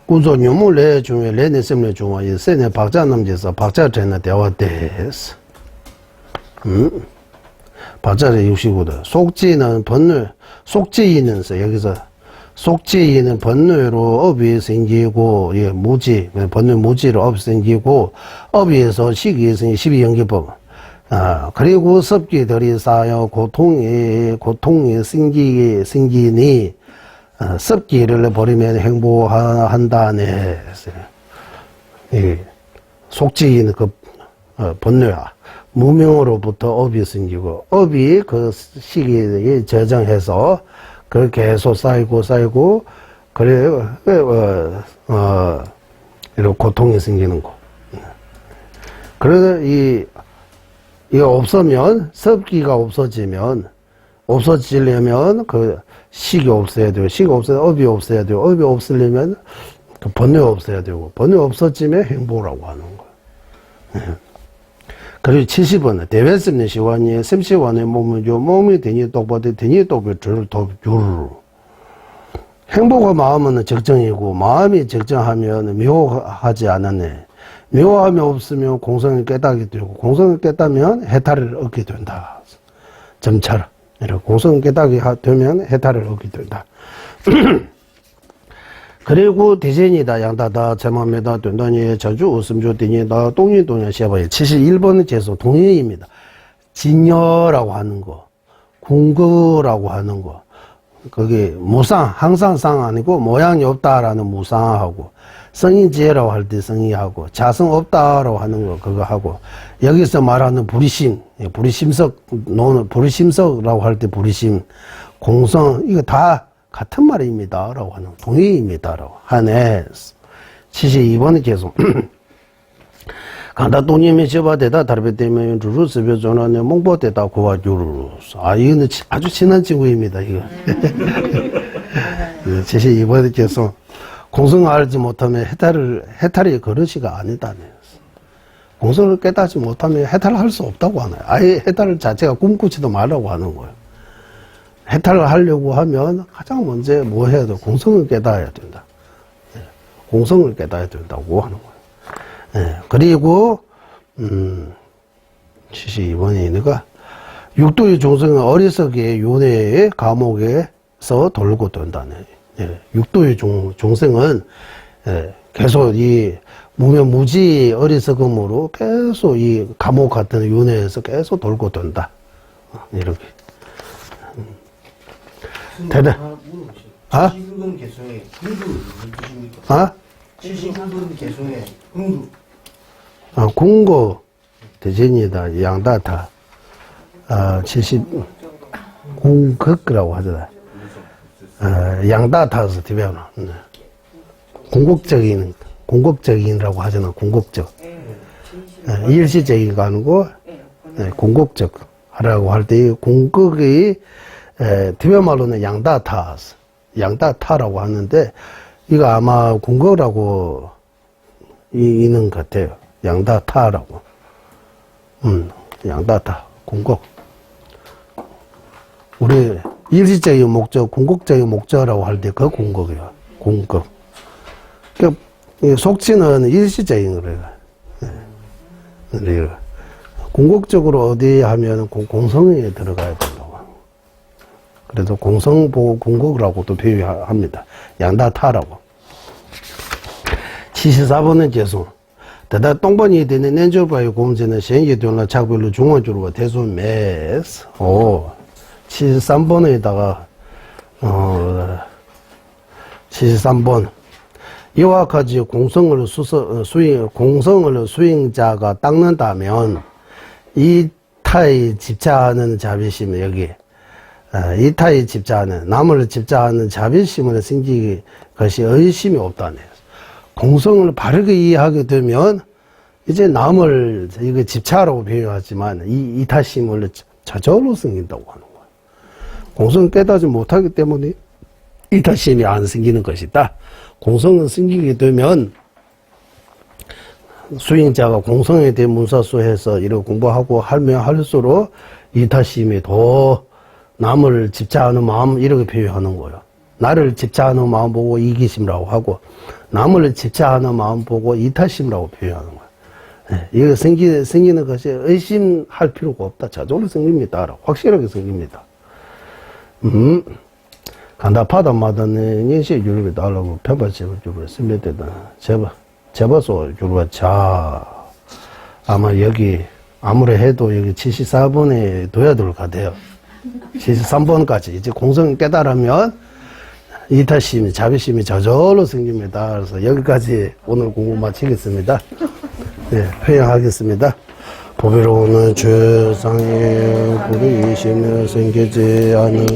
구조 유무 레 중에 레네 셈레 중에 세네 박자 남제서 박자 전에 대화 됐어. 박자를 65도. 속지는 번뇌, 속지이는 여기서 속지이는 번뇌로 업이 생기고, 예, 무지, 번뇌 무지로 업이 생기고, 업위에서 식이 생기 12연기법. 그리고 습기들이 쌓여 고통이 생기니, 습기를 버리면 행복한다네. 예, 속지인 그, 번뇌야. 무명으로부터 업이 생기고, 업이 그 시기에 저장해서, 그 계속 쌓이고, 그래, 이런 고통이 생기는 거. 그래서 이거 없으면, 습기가 없어지려면 그 식이 없어야 돼요. 식이 없어야 업이 없어야 돼요. 업이 없으려면 그 번뇌 없어야 되고, 번뇌 없어지면 행복이라고 하는 거예요. 그리고 70번, 대외습는 시간이 샘시간의 몸이 되니 똑바디 되니 똑바디 행복과 마음은 적정이고, 마음이 적정하면 묘하지 않았네. 묘함이 없으면 공성을 깨닫게 되고, 공성을 깨닫으면 해탈을 얻게 된다. 점차라. 공성을 깨닫게 되면 해탈을 얻게 된다. 그리고 대전이다, 양다다, 제맘에다, 된다니, 자주 웃음조 되니다, 동의동의 시합에 71번의 재수, 동의입니다. 진여라고 하는 거, 궁거라고 하는 거, 그게 무상, 항상 상 아니고 모양이 없다라는 무상하고, 성인지혜라고 할 때 성의하고, 자성 없다라고 하는 거, 그거 하고, 여기서 말하는 불의심, 불의심석라고 할 때 불의심, 공성, 이거 다 같은 말입니다. 라고 하는, 동의입니다. 라고 하네. 72번의 계속. 간다 동님이 집어대다 다르베 때문에 루루스벼 전화에 몽보대다 고와주루. 이거는 아주 친한 친구입니다. 이거. 72번의 계속. 공성을 알지 못하면 해탈이 그릇이가 아니다네. 공성을 깨닫지 못하면 해탈을 할 수 없다고 하나요. 아예 해탈 자체가 꿈꾸지도 말라고 하는 거예요. 해탈을 하려고 하면 가장 먼저 뭐 해야 돼? 공성을 깨달아야 된다. 공성을 깨달아야 된다고 하는 거예요. 그리고 72번이니까 육도의 종성은 어리석게 윤회의 감옥에서 돌고 돈다네. 육도의 종생은 계속 이 무명무지 어리석음으로 계속 이 감옥 같은 윤회에서 계속 돌고 돈다. 이렇게. 대단. 70번 개성의 흥두 무슨 뜻입니까? 70번 개성의 흥두. 궁고 대전이다, 양다타. 70 궁극이라고 하잖아. 양다타에서 디베오나. 공격적인이라고 하잖아, 공격적. 일시적이가 아니고, 공격적 하라고 할 때, 공격의, 디베 말로는 양다타라고 하는데, 이거 아마 공격이라고 있는 것 같아요. 양다타라고. 양다타, 공격. 우리 일시적인 목적, 궁극적인 목적이라고 할 때 그 공격이야. 공격. 그러니까 속치는 일시적인 거래요. 네. 궁극적으로 어디 하면 공성에 들어가야 된다고. 그래서 공성 보고 궁극이라고도 표현합니다. 양다타라고. 74번은 계속. 대다 똥번이 되는 nen조바의 공제는 현기되는 작별로 중원주로 대손 매스. 73번에다가 73번 이와 같이 공성을 수행자가 닦는다면 이타에 집착하는 자비심 여기 이타에 집착하는 남을 집착하는 자비심을 생기기 것이 의심이 없다네. 공성을 바르게 이해하게 되면 이제 남을 이거 집착하라고 표현하지만 이 이타심을 저절로 생긴다고 하는 거예요. 공성을 깨닫지 못하기 때문에 이타심이 안 생기는 것이다. 공성은 생기게 되면 수행자가 공성에 대해 문사수해서 이렇게 공부하고 하면 할수록 이타심이 더 남을 집착하는 마음 이렇게 표현하는 거예요. 나를 집착하는 마음 보고 이기심이라고 하고 남을 집착하는 마음 보고 이타심이라고 표현하는 거예요. 이거 생기는 것이 의심할 필요가 없다. 저절로 생깁니다. 확실하게 생깁니다. 간다파다마다는 인시 유럽에 달라고 편바집을 주고 스며대다 제버소 주고 자 아마 여기 아무리 해도 여기 74번에 둬야 될 것 같아요. 73번까지 이제 공성 깨달으면 이타심이 자비심이 저절로 생깁니다. 그래서 여기까지 오늘 공부 마치겠습니다. 네, 회양하겠습니다. 보배로우는 죄상의 불의심을 생기지 않은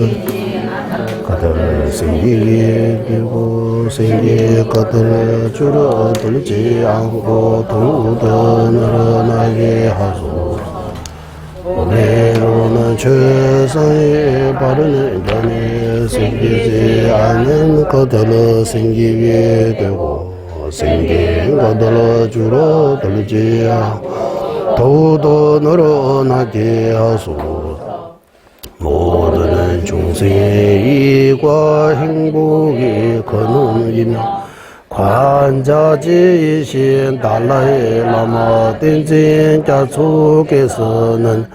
그들을 생기게 되고 생기 그들을 줄어들지 않고 더욱더 늘어나게 하소서. 보배로우는 죄상의 바른 인간에 생기지 않은 그들을 생기게 되고 생긴 그들을 줄어들지 않고 더욱더 늘어나게 하소서. 모든 중생의 이익과 행복이 근원이며 관자지이신 달라의 라마 댄진자 속에서는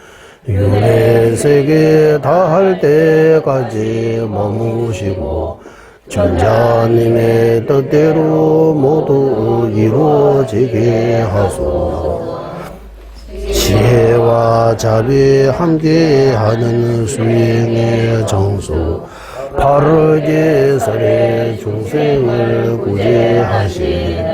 윤회세계 다할 때까지 머무시고 천자님의 뜻대로 모두 이루어지게 하소서. 지혜와 자비 함께하는 수행의 정수 바르게 설의 중생을 구제하신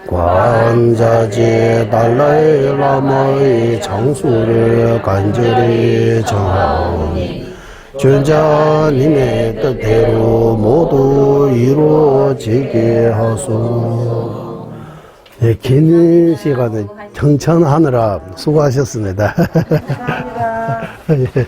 관자재 달라의 라마의 장수를 간절히 정하오니 전자님의 뜻대로 모두 이루어지게 하소서. 네, 긴 시간을 청천하느라 수고하셨습니다. 감사합니다. 예.